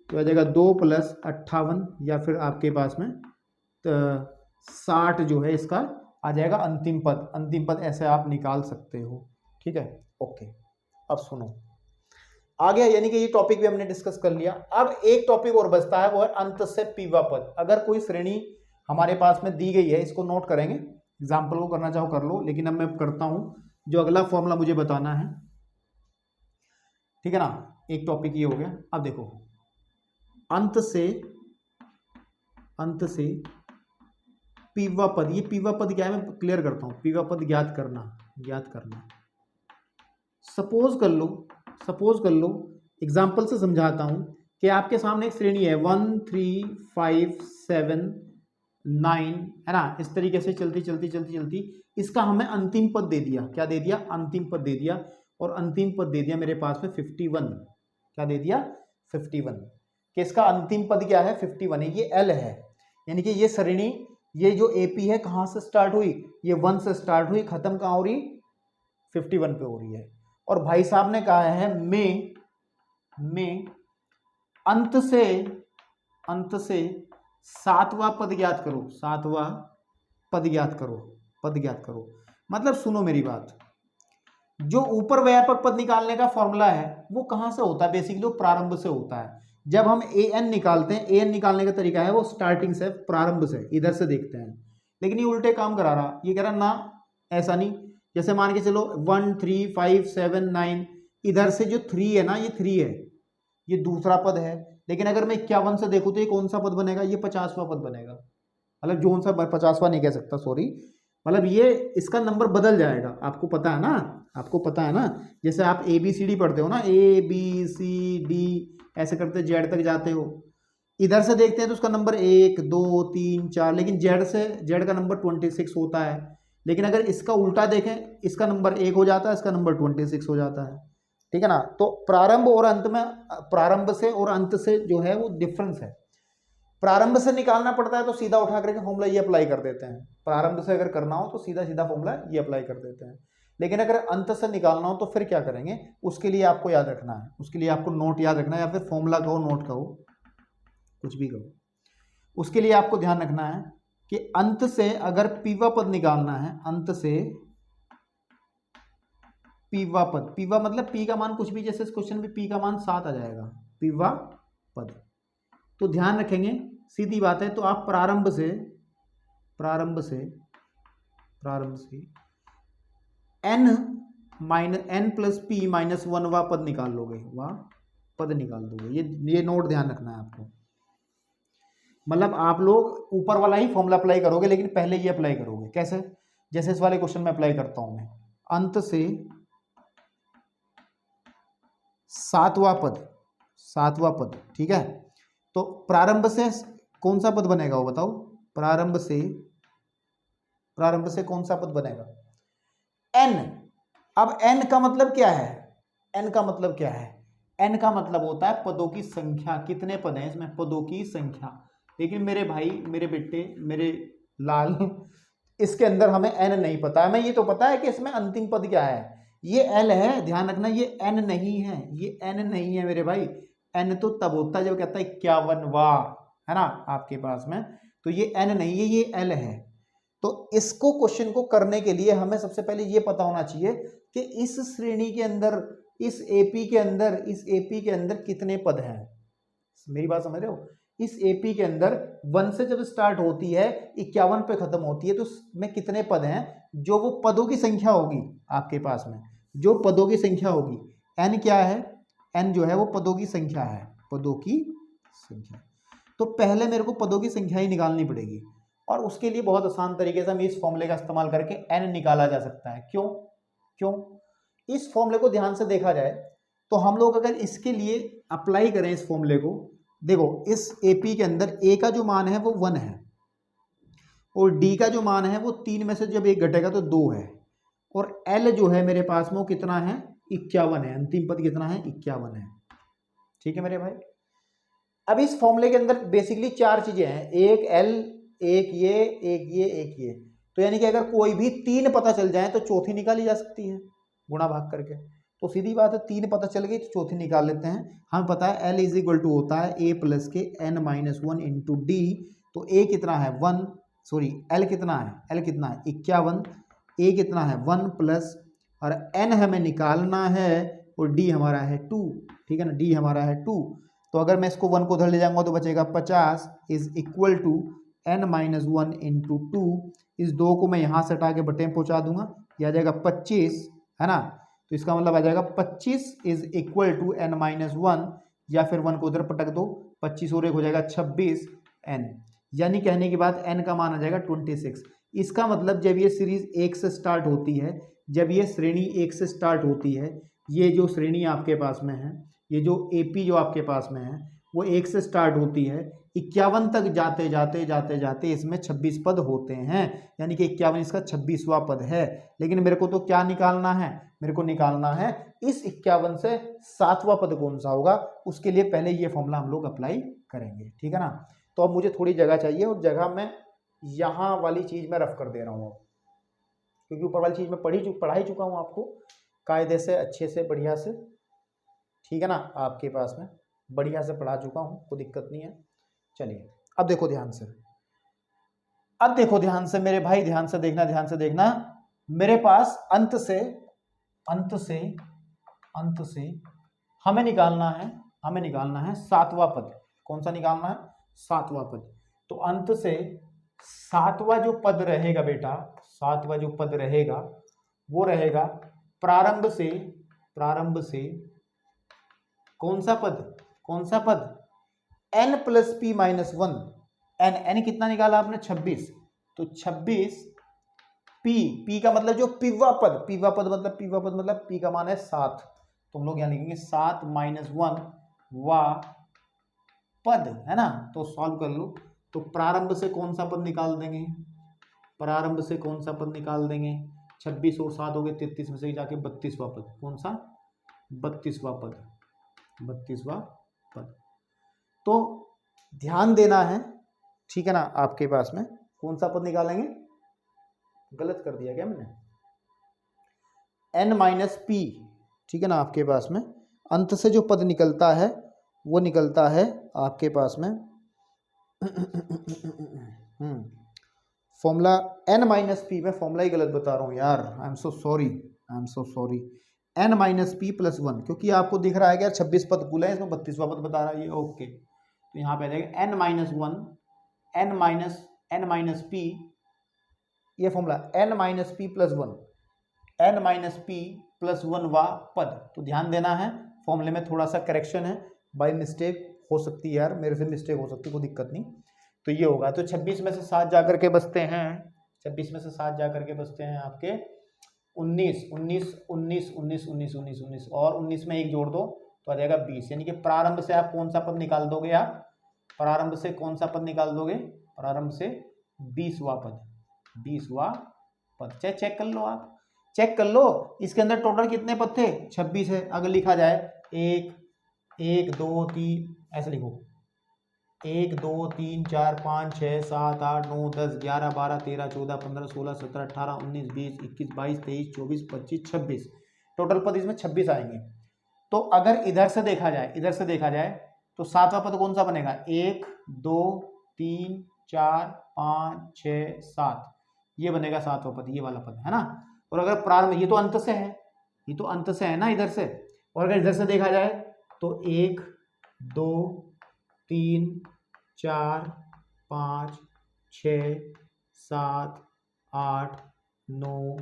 तो आ जाएगा 2 प्लस 58, या फिर आपके पास में 60 जो है इसका आ जाएगा अंतिम पद। अंतिम पद ऐसे आप निकाल सकते हो, ठीक है, ओके। अब सुनो आ गया, यानी कि ये टॉपिक भी हमने डिस्कस कर लिया। अब एक टॉपिक और बचता है, वो है अंत से पीवा पद। अगर कोई श्रेणी हमारे पास में दी गई है, इसको नोट करेंगे, एग्जाम्पल को करना चाहो कर लो, लेकिन अब मैं करता हूं जो अगला फॉर्मूला मुझे बताना है, ठीक है ना। एक टॉपिक ये हो गया। अब देखो अंत से पीवा पद, ये पीवा पद क्या है मैं क्लियर करता हूं। पीवा पद ज्ञात करना। सपोज कर लो एग्जाम्पल से समझाता हूं कि आपके सामने एक श्रेणी है 1 3 5 7 9 है ना, इस तरीके से चलती चलती चलती चलती इसका हमें अंतिम पद दे दिया। क्या दे दिया? अंतिम पद दे दिया। और अंतिम पद दे दिया मेरे पास में 51। क्या दे दिया? 51। कि इसका अंतिम पद क्या है? 51 है। ये एल है, यानी कि ये श्रेणी, ये जो एपी है कहाँ से स्टार्ट हुई? ये 1 से स्टार्ट हुई, खत्म कहाँ हो रही? 51 पे हो रही है। और भाई साहब ने कहा है में अंत से 7वां पद ज्ञात करो। 7वां पद ज्ञात करो। मतलब सुनो मेरी बात, जो ऊपर व्यापक पद निकालने का फॉर्मूला है वो कहाँ से होता है? बेसिकली वो प्रारंभ से होता है। जब हम ए एन निकालते हैं, ए एन निकालने का तरीका है वो स्टार्टिंग से, प्रारंभ से, इधर से देखते हैं। लेकिन ये उल्टे काम करा रहा, ये कह रहा ना ऐसा नहीं। जैसे मान के चलो 1 3 5 7 9, इधर से जो 3 है ना, ये 3 है, ये दूसरा पद है। लेकिन अगर मैं 51 से देखूँ तो ये कौन सा पद बनेगा? ये 50वां पद बनेगा। मतलब जो सा 50वां नहीं कह सकता, सॉरी, मतलब ये इसका नंबर बदल जाएगा। आपको पता है ना, आपको पता है ना, जैसे आप ABCD पढ़ते हो ना, ABCD ऐसे करते जेड तक जाते हो, इधर से देखते हैं तो उसका नंबर 1 2 3 4, लेकिन जेड का नंबर 26 होता है। लेकिन अगर इसका उल्टा देखें, इसका नंबर 1 हो जाता है, इसका नंबर 26 हो जाता है। ठीक है ना? तो प्रारंभ और अंत में, प्रारंभ से और अंत से जो है वो डिफरेंस है। प्रारंभ से निकालना पड़ता है तो सीधा उठा करके फॉर्मूला ये अप्लाई कर देते हैं। प्रारंभ से अगर करना हो तो सीधा सीधा फॉर्मूला ये अप्लाई कर देते हैं। लेकिन अगर अंत से निकालना हो तो फिर क्या करेंगे? उसके लिए आपको याद रखना है, उसके लिए आपको नोट याद रखना है, या फिर फॉर्मूला कहो, नोट कहो, कुछ भी कहो। उसके लिए आपको ध्यान रखना है कि अंत से अगर पीवा पद निकालना है, अंत से पीवा पद, पीवा मतलब पी का मान कुछ भी, जैसे इस क्वेश्चन में पी का मान 7 आ जाएगा, पीवा पद। तो ध्यान रखेंगे, सीधी बात है। तो आप प्रारंभ से n प्लस पी माइनस 1वां पद निकाल लोगे, वह पद निकाल दोगे। ये नोट ध्यान रखना है आपको। मतलब आप लोग ऊपर वाला ही फॉर्मूला अप्लाई करोगे, लेकिन पहले ये अप्लाई करोगे। कैसे? जैसे इस वाले क्वेश्चन में अप्लाई करता हूं मैं, अंत से 7वां पद, ठीक है? तो प्रारंभ से कौन सा पद बनेगा वो बताओ? प्रारंभ से कौन सा पद बनेगा? n। अब n का मतलब क्या है? n का मतलब क्या है? n का मतलब होता है पदों की संख्या। कितने पद हैं इसमें? पदों की संख्या। लेकिन मेरे भाई, मेरे बेटे, मेरे लाल, इसके अंदर हमें n नहीं पता है। हमें ये तो पता है कि इसमें अंतिम पद क्या है, ये l है। ध्यान रखना, ये n नहीं है, ये n नहीं है मेरे भाई। n तो तब होता है जब कहता है 51वां, है ना, आपके पास में। तो ये n नहीं है, ये l है। तो इसको, क्वेश्चन को करने के लिए हमें सबसे पहले ये पता होना चाहिए कि इस श्रेणी के अंदर, इस एपी के अंदर कितने पद हैं। मेरी बात समझ रहे हो? इस एपी के अंदर 1 से जब स्टार्ट होती है 51 पे खत्म होती है, तो उसमें कितने पद हैं? जो वो पदों की संख्या होगी आपके पास में, जो पदों की संख्या होगी। n क्या है? n जो है वो पदों की संख्या है, पदों की संख्या। तो पहले मेरे को पदों की संख्या ही निकालनी पड़ेगी, और उसके लिए बहुत आसान तरीके से हम इस फॉर्मूले का इस्तेमाल करके n निकाला जा सकता है। क्यों? इस फॉर्मूले को ध्यान से देखा जाए तो हम लोग अगर इसके लिए अप्लाई करें इस फॉर्मूले को, देखो इस AP के अंदर a का जो मान है वो 1 है, और d का जो मान है वो 3 में से जब 1 घटेगा तो 2 है, और l जो है मेरे पास में वो कितना है? 51 है। अंतिम पद कितना है? 51 है। ठीक है मेरे भाई? अब इस फॉर्मूले के अंदर बेसिकली 4 चीजें हैं, एक l, एक ये। तो यानी कि अगर कोई भी 3 पता चल जाए तो चौथी निकाली जा सकती है गुणा भाग करके। तो सीधी बात है, 3 पता चल गई तो चौथी निकाल लेते हैं। हमें पता है L इज इक्वल टू होता है a प्लस के n माइनस 1 इंटू डी। तो a कितना है? 1, सॉरी L कितना है? L कितना है? 51। a कितना है? 1 प्लस, और n हमें निकालना है, और d हमारा है 2। ठीक है ना? d हमारा है 2। तो अगर मैं इसको 1 को उधर ले जाऊंगा तो बचेगा 50 is equal to n minus 1 into 2। इस 2 को मैं यहाँ से हटा के बटे में पहुँचा दूंगा, यह आ जाएगा 25, है ना? तो इसका मतलब आ जाएगा 25 is equal to n minus 1, या फिर 1 को उधर पटक दो, 25 और 1 हो जाएगा 26 n, यानी कहने के बाद n का मान आ जाएगा 26। इसका मतलब जब ये सीरीज 1 से स्टार्ट होती है, जब ये श्रेणी 1 से स्टार्ट होती है, ये जो श्रेणी आपके पास में है, ये जो AP जो आपके पास में है वो 1 से स्टार्ट होती है, 51 तक जाते जाते जाते जाते इसमें 26 पद होते हैं, यानी कि 51 इसका 26वां पद है। लेकिन मेरे को तो क्या निकालना है, मेरे को निकालना है इस 51 से 7वां पद कौन सा होगा, उसके लिए पहले ये फॉर्मूला हम लोग अप्लाई करेंगे, ठीक है ना। तो अब मुझे थोड़ी जगह चाहिए और जगह मैं यहाँ वाली चीज में रफ कर दे रहा हूँ, क्योंकि ऊपर वाली चीज में पढ़ा ही चुका हूँ आपको कायदे से, अच्छे से, बढ़िया से, ठीक है ना। आपके पास में बढ़िया से पढ़ा चुका हूँ, कोई दिक्कत नहीं है। चलिए अब देखो ध्यान से, अब देखो ध्यान से मेरे भाई, ध्यान से देखना, ध्यान से देखना। मेरे पास अंत से हमें निकालना है 7वां पद। कौन सा निकालना है? 7वां पद। तो अंत से 7वां जो पद रहेगा बेटा, 7वां जो पद रहेगा वो रहेगा प्रारंभ से कौन सा पद? n plus P minus 1। n कितना निकाला आपने? 26। तो 26 p का मतलब जो पीवा पद मतलब p का मान है 7। तो हम लोग यहाँ लिखेंगे 7 माइनस 1 वा पद, है ना। तो सॉल्व कर लो। तो प्रारंभ से कौन सा पद निकाल देंगे? 26 और 7 हो गए 33 में से जाके 32वां पद। कौन सा? 32वां पद। तो ध्यान देना है, ठीक है ना। आपके पास में कौन सा पद निकालेंगे? गलत कर दिया क्या मैंने? n माइनस पी, ठीक है ना। आपके पास में अंत से जो पद निकलता है वो निकलता है आपके पास में फॉर्मूला n माइनस पी। मैं फॉर्मूला ही गलत बता रहा हूँ यार, I am so sorry. n minus P plus 1, क्योंकि आपको दिख रहा है कि यार 26 पद कुल है, इसमें 32वां पद बता रहा है ये, ओके। तो यहाँ पे आ जाएगा n माइनस 1 n माइनस पी, ये formula n minus P plus 1 वा पद। तो ध्यान देना है, फॉर्मूले में थोड़ा सा करेक्शन है, बाय मिस्टेक हो सकती है यार, मेरे से मिस्टेक हो सकती है, कोई दिक्कत नहीं। तो ये होगा, तो 26 में से 7 जाकर के बचते हैं, 26 में से 7 जाकर के बचते हैं आपके 19 और 19 में 1 जोड़ दो तो आ जाएगा 20। यानी कि प्रारंभ से आप कौन सा पद निकाल दोगे? आप प्रारंभ से कौन सा पद निकाल दोगे? प्रारंभ से 20वां पद। चेक कर लो, आप चेक कर लो। इसके अंदर टोटल कितने पद थे? 26 है। अगर लिखा जाए 1 2 3, ऐसे लिखो 1 2 3 4 5 6 7 8 9 10 11 12 13 14 15 16 17 18 19 20 21 22 23 24 25 26, टोटल पद इसमें 26 आएंगे। तो अगर इधर से देखा जाए तो 7वां पद कौन सा बनेगा? 1 2 3 4 5 6 7, ये बनेगा 7वां पद, ये वाला पद, है ना। और अगर प्रारंभ, ये तो अंत से है ना इधर से, और अगर इधर से देखा जाए तो 1 2 3 4 5 6 7 8 9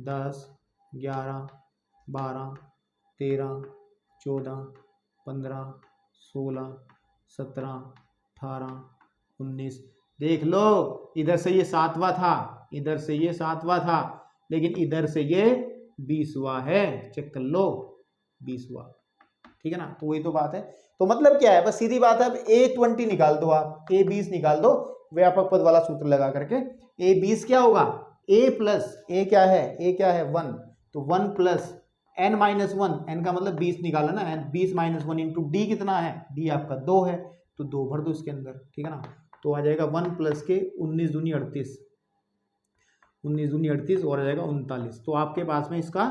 10 11 12 13 14 15 16 17 18 19। देख लो, इधर से ये 7वां था, लेकिन इधर से ये 20वां है। चेक कर लो, 20वां, ठीक है ना। तो वही तो बात है। तो मतलब क्या है, बस सीधी बात है, अब A20 निकाल दो, आप A20 निकाल दो व्यापक पद वाला सूत्र लगा करके। A20 क्या होगा? A प्लस A क्या है? 1। तो 1 प्लस n माइनस 1, n का मतलब 20 निकाला ना, 20 माइनस 1 इंटू डी कितना है? डी आपका 2 है, तो 2 भर दो इसके अंदर, ठीक है ना। तो आ जाएगा 1 प्लस के 19 दूनी 38 और आ जाएगा 39। तो आपके पास में इसका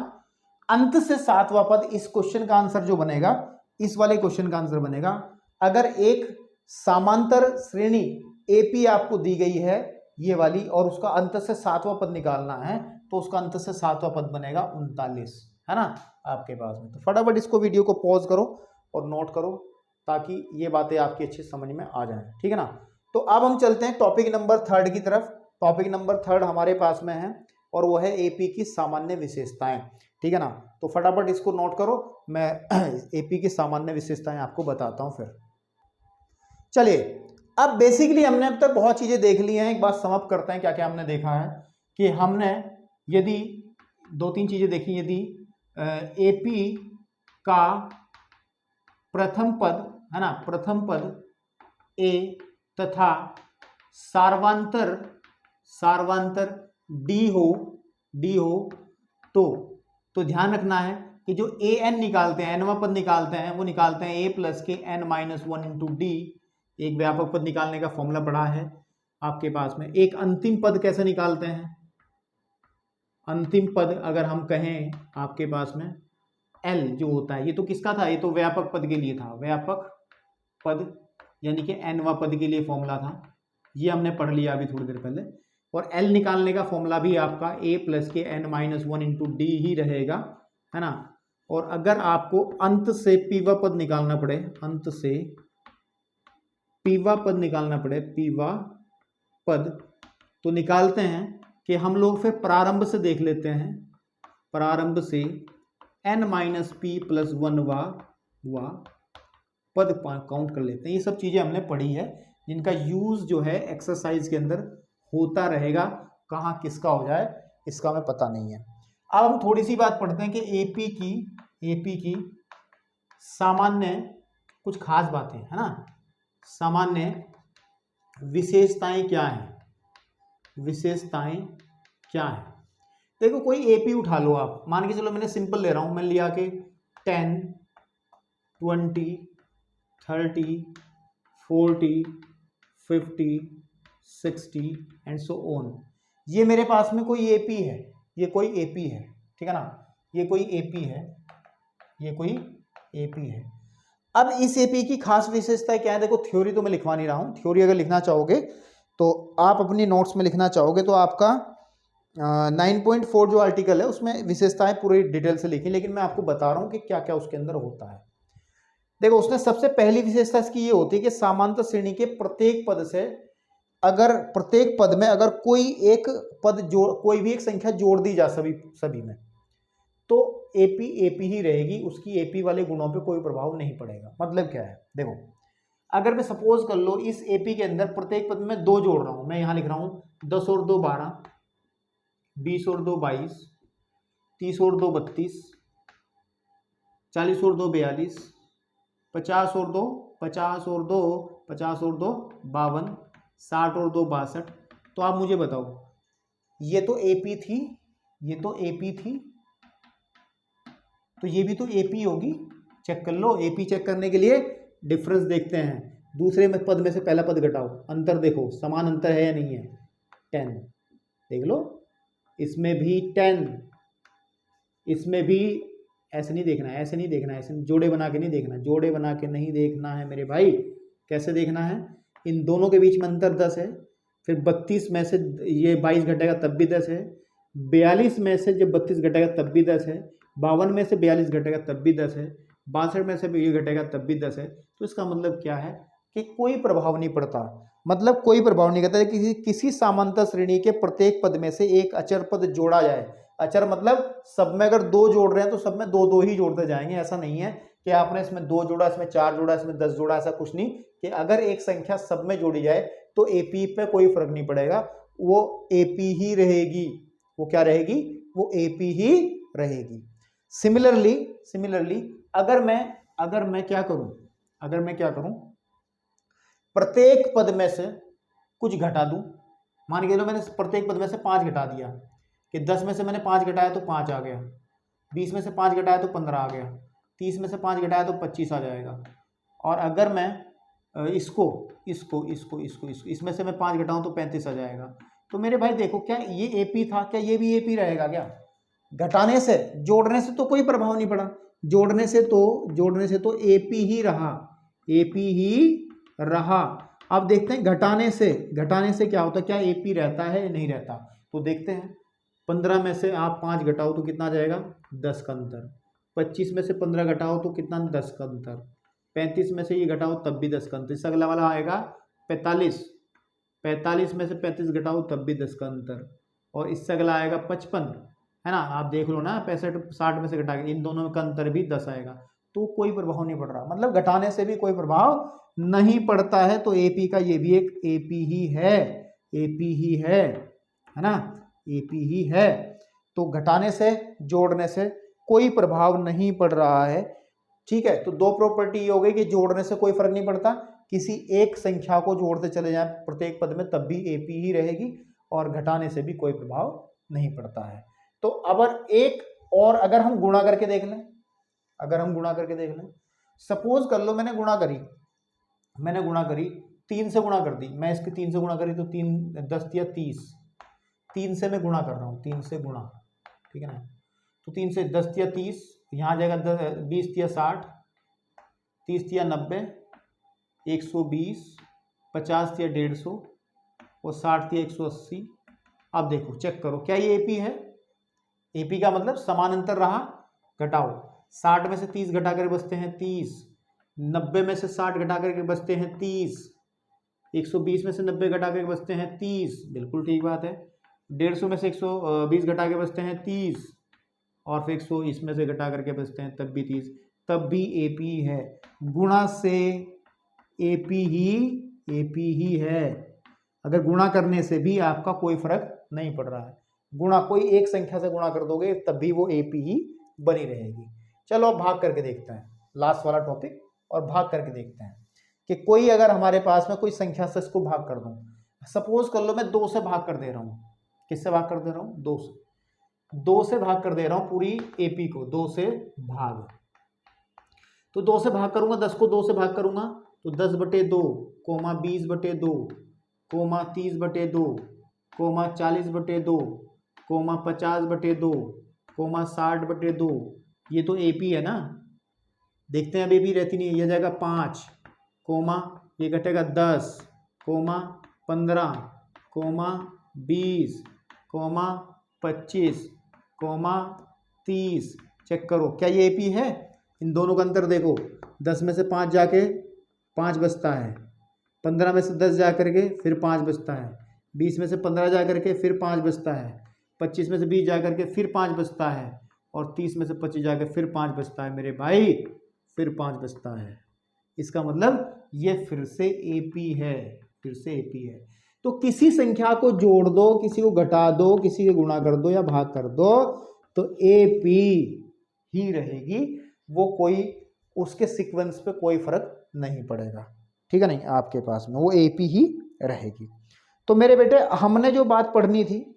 अंत से 7वां पद, इस क्वेश्चन का आंसर जो बनेगा, इस वाले क्वेश्चन का आंसर बनेगा। अगर एक समांतर श्रेणी एपी आपको दी गई है ये वाली, और उसका अंत से 7वां पद निकालना है, तो उसका अंत से 7वां पद बनेगा 39, है ना आपके पास में। तो फटाफट इसको वीडियो को पॉज करो और नोट करो, ताकि ये बातें आपकी अच्छी समझ में आ जाए, ठीक है ना। तो अब हम चलते हैं टॉपिक नंबर 3 की तरफ। टॉपिक नंबर 3 हमारे पास में है, और वो है एपी की सामान्य विशेषताएं, ठीक है ना। तो फटाफट इसको नोट करो, मैं एपी की सामान्य विशेषताएं आपको बताता हूं फिर। चलिए, अब बेसिकली हमने अब तक बहुत चीजें देख ली हैं, एक बात समअप करते हैं क्या क्या हमने देखा है। कि हमने यदि 2-3 चीजें देखी, यदि एपी का प्रथम पद, है ना, प्रथम पद ए तथा सार्वांतर डी हो तो ध्यान रखना है कि जो ए एन निकालते हैं, एनवा पद निकालते हैं, वो निकालते हैं ए प्लस के N minus one into D. एक व्यापक पद निकालने का फॉर्मूला पड़ा है आपके पास में। एक अंतिम पद कैसे निकालते हैं? अंतिम पद अगर हम कहें आपके पास में एल जो होता है, ये तो किसका था? ये तो व्यापक पद के लिए था, व्यापक पद यानी कि एनवा पद के लिए फॉर्मूला था, ये हमने पढ़ लिया अभी थोड़ी देर पहले। और एल निकालने का फॉर्मूला भी आपका ए प्लस के N minus one into D ही रहेगा, है ना। और अगर आपको अंत से पीवा पद निकालना पड़े, अंत से पीवा पद निकालना पड़े, पीवा पद, तो निकालते हैं कि हम लोग फिर प्रारंभ से देख लेते हैं, प्रारंभ से N minus P plus one वा पद काउंट कर लेते हैं। ये सब चीजें हमने पढ़ी है जिनका यूज जो है एक्सरसाइज के अंदर होता रहेगा, कहाँ किसका हो जाए इसका हमें पता नहीं है। अब हम थोड़ी सी बात पढ़ते हैं कि एपी की सामान्य कुछ खास बातें, है ना, सामान्य विशेषताएं क्या हैं, विशेषताएं क्या हैं। देखो कोई एपी उठा लो आप, मान के चलो मैंने सिंपल ले रहा हूं, मैं लिया के 10, 20, 30, 40, 50, 60 एंड सो ऑन। ये मेरे पास में कोई एपी है, ये कोई एपी है, ठीक है ना, ये कोई एपी है, ये कोई एपी है। अब इस एपी की खास विशेषता क्या है? देखो थ्योरी तो मैं लिखवा नहीं रहा हूँ, थ्योरी अगर लिखना चाहोगे तो आप अपनी नोट्स में लिखना चाहोगे तो आपका 9.4 जो आर्टिकल है उसमें विशेषताएं पूरी डिटेल से लिखी, लेकिन मैं आपको बता रहा हूँ कि क्या क्या उसके अंदर होता है। देखो उसने सबसे पहली विशेषता इसकी ये होती है कि समांतर श्रेणी के प्रत्येक पद से, अगर प्रत्येक पद में अगर कोई एक पद जोड़, कोई भी एक संख्या जोड़ दी जा सभी में, तो एपी ही रहेगी, उसकी एपी वाले गुणों पे कोई प्रभाव नहीं पड़ेगा। मतलब क्या है? देखो अगर मैं सपोज कर लो इस एपी के अंदर प्रत्येक पद में 2 जोड़ रहा हूं, मैं यहां लिख रहा हूं 10 और 2 12, 20 और 2 22, 30 और 2 32, 40 और 2 42, 50 और 2 50 और 2 50 और 2 52, 60 और 2 62। तो आप मुझे बताओ, ये तो एपी थी, ये तो एपी थी, तो ये भी तो एपी होगी। चेक कर लो, एपी चेक करने के लिए डिफरेंस देखते हैं, दूसरे में पद में से पहला पद घटाओ, अंतर देखो समान अंतर है या नहीं है। 10 देख लो, इसमें भी 10, इसमें भी, ऐसे नहीं देखना है, ऐसे नहीं देखना है, ऐसे जोड़े बना के नहीं देखना, जोड़े बना के नहीं देखना है मेरे भाई। कैसे देखना है? इन दोनों के बीच में अंतर 10 है, फिर 32 में से ये 22 घटेगा तब भी 10 है, 42 में से जब 32 घटेगा तब भी 10 है, 52 में से 42 घटेगा तब भी 10 है, 62 में से भी ये घटेगा तब भी 10 है। तो इसका मतलब क्या है कि कोई प्रभाव नहीं पड़ता, मतलब कोई प्रभाव नहीं करता। किसी समांतर श्रेणी के प्रत्येक पद में से एक अचर पद जोड़ा जाए, अचर मतलब सब में अगर 2 जोड़ रहे हैं तो सब में 2 ही जोड़ते जाएंगे। ऐसा नहीं है कि आपने इसमें 2 जोड़ा, इसमें 4 जोड़ा, इसमें 10 जोड़ा, ऐसा कुछ नहीं। कि अगर एक संख्या सब में जोड़ी जाए तो एपी पे कोई फर्क नहीं पड़ेगा, वो एपी ही रहेगी। वो क्या रहेगी? वो एपी ही रहेगी। सिमिलरली अगर मैं क्या करूं, प्रत्येक पद में से कुछ घटा दूं, मान के लो मैंने प्रत्येक पद में से 5 घटा दिया, कि 10 में से मैंने 5 घटाया तो 5 आ गया, 20 में से 5 घटाया तो 15 आ गया, 30 में से 5 घटाया तो 25 आ जाएगा। और अगर मैं इसको इसमें से मैं 5 घटाऊं तो 35 आ जाएगा। तो मेरे भाई देखो, क्या ये एपी था? क्या ये भी एपी रहेगा? क्या घटाने से, जोड़ने से तो कोई प्रभाव नहीं पड़ा, जोड़ने से तो एपी ही रहा, एपी ही रहा। अब देखते हैं घटाने से क्या होता है, क्या एपी रहता है या नहीं रहता। तो देखते हैं, 15 में से आप 5 घटाओ तो कितना आ जाएगा? 10 का अंतर। 25 में से 15 घटाओ तो कितना? 10 का अंतर। 35 में से ये घटाओ तब भी 10 का अंतर। इससे अगला वाला आएगा 45, 45 में से 35 घटाओ तब भी 10 का अंतर। और इससे अगला आएगा 55, है ना, आप देख लो ना, 65 60 में से घटा के इन दोनों का अंतर भी 10 आएगा। तो कोई प्रभाव नहीं पड़ रहा, मतलब घटाने से भी कोई प्रभाव नहीं पड़ता है। तो एपी का ये भी एक एपी ही है, एपी ही है ना, एपी ही है। तो घटाने से, जोड़ने से कोई प्रभाव नहीं पड़ रहा है। ठीक है, तो 2 प्रॉपर्टी ये हो गई कि जोड़ने से कोई फर्क नहीं पड़ता, किसी एक संख्या को जोड़ते चले जाएं प्रत्येक पद में तब भी एपी ही रहेगी और घटाने से भी कोई प्रभाव नहीं पड़ता है। तो अब एक और अगर हम गुणा करके देख लें, सपोज कर लो मैंने गुणा करी 3 से गुणा कर दी, मैं इसके 3 से गुणा करी तो 3 10 या 30, 3 से मैं गुणा कर रहा हूँ, 3 से गुणा, ठीक है ना। तो 3 से 10 या 30, यहाँ आ जाएगा 20 या 60, 30 या 90, 120, 50 या 150 और 60 या 180। अब देखो चेक करो क्या ये एपी है। एपी का मतलब समानांतर रहा, घटाओ, 60 में से 30 घटा कर बचते हैं 30, 90 में से 60 घटा करके बचते हैं 30, 120 में से 90 घटा करके बचते हैं 30, बिल्कुल ठीक बात है। 150 में से 120 घटा के बचते हैं 30 और फिर 120 में से घटा करके बचते हैं तब भी 30, तब भी एपी है। गुणा से एपी ही है। अगर गुणा करने से भी आपका कोई फर्क नहीं पड़ रहा है, गुणा कोई एक संख्या से गुणा कर दोगे तब भी वो एपी ही बनी रहेगी। चलो अब भाग करके देखते हैं, लास्ट वाला टॉपिक, और भाग करके देखते हैं कि कोई अगर हमारे पास में कोई संख्या से इसको भाग कर दूं, सपोज कर लो मैं 2 से भाग कर दे रहा हूं। किससे भाग कर दे रहा हूं? 2 से भाग कर दे रहा हूं पूरी एपी को, 2 से भाग। तो 2 से भाग करूंगा, 10 को 2 से भाग करूंगा तो 10/2, 20/2, 30/2, 40/2, 50/2, 60/2, ये तो एपी है ना। देखते हैं अब एपी रहती नहीं है, ये जाएगा 5, ये घटेगा 10, 15, 20, 25, 30। चेक करो क्या ये एपी है। इन दोनों का अंतर देखो, 10 में से 5 जाके 5 बचता है, 15 में से 10 जा करके फिर 5 बचता है, 20 में से 15 जा करके फिर 5 बचता है, 25 में से 20 जा करके फिर 5 बचता है और 30 में से 25 जाकर फिर 5 बचता है मेरे भाई, फिर 5 बचता है। इसका मतलब ये फिर से एपी है, तो किसी संख्या को जोड़ दो, किसी को घटा दो, किसी को गुणा कर दो या भाग कर दो तो एपी ही रहेगी, वो कोई उसके सीक्वेंस पे कोई फर्क नहीं पड़ेगा, ठीक है नहीं, आपके पास में वो एपी ही रहेगी। तो मेरे बेटे हमने जो बात पढ़नी थी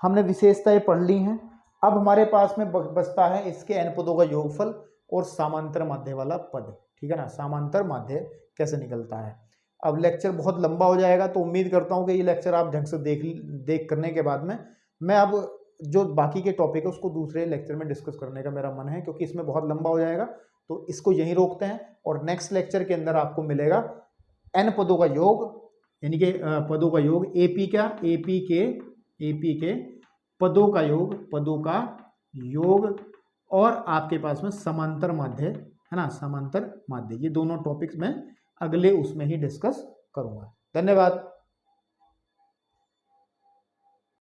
हमने विशेषताएं पढ़ ली हैं। अब हमारे पास में बचता है इसके n पदों का योगफल और समांतर माध्य वाला पद, ठीक है ना। समांतर माध्य कैसे निकलता है। अब लेक्चर बहुत लंबा हो जाएगा, तो उम्मीद करता हूँ कि ये लेक्चर आप ढंग से देख करने के बाद में मैं अब जो बाकी के टॉपिक है उसको दूसरे लेक्चर में डिस्कस करने का मेरा मन है, क्योंकि इसमें बहुत लंबा हो जाएगा। तो इसको यहीं रोकते हैं और नेक्स्ट लेक्चर के अंदर आपको मिलेगा n पदों का योग, यानी कि पदों का योग, एपी के पदों का योग और आपके पास में समांतर माध्य है ना, समांतर माध्य। ये दोनों टॉपिक्स मैं अगले उसमें ही डिस्कस करूंगा। धन्यवाद।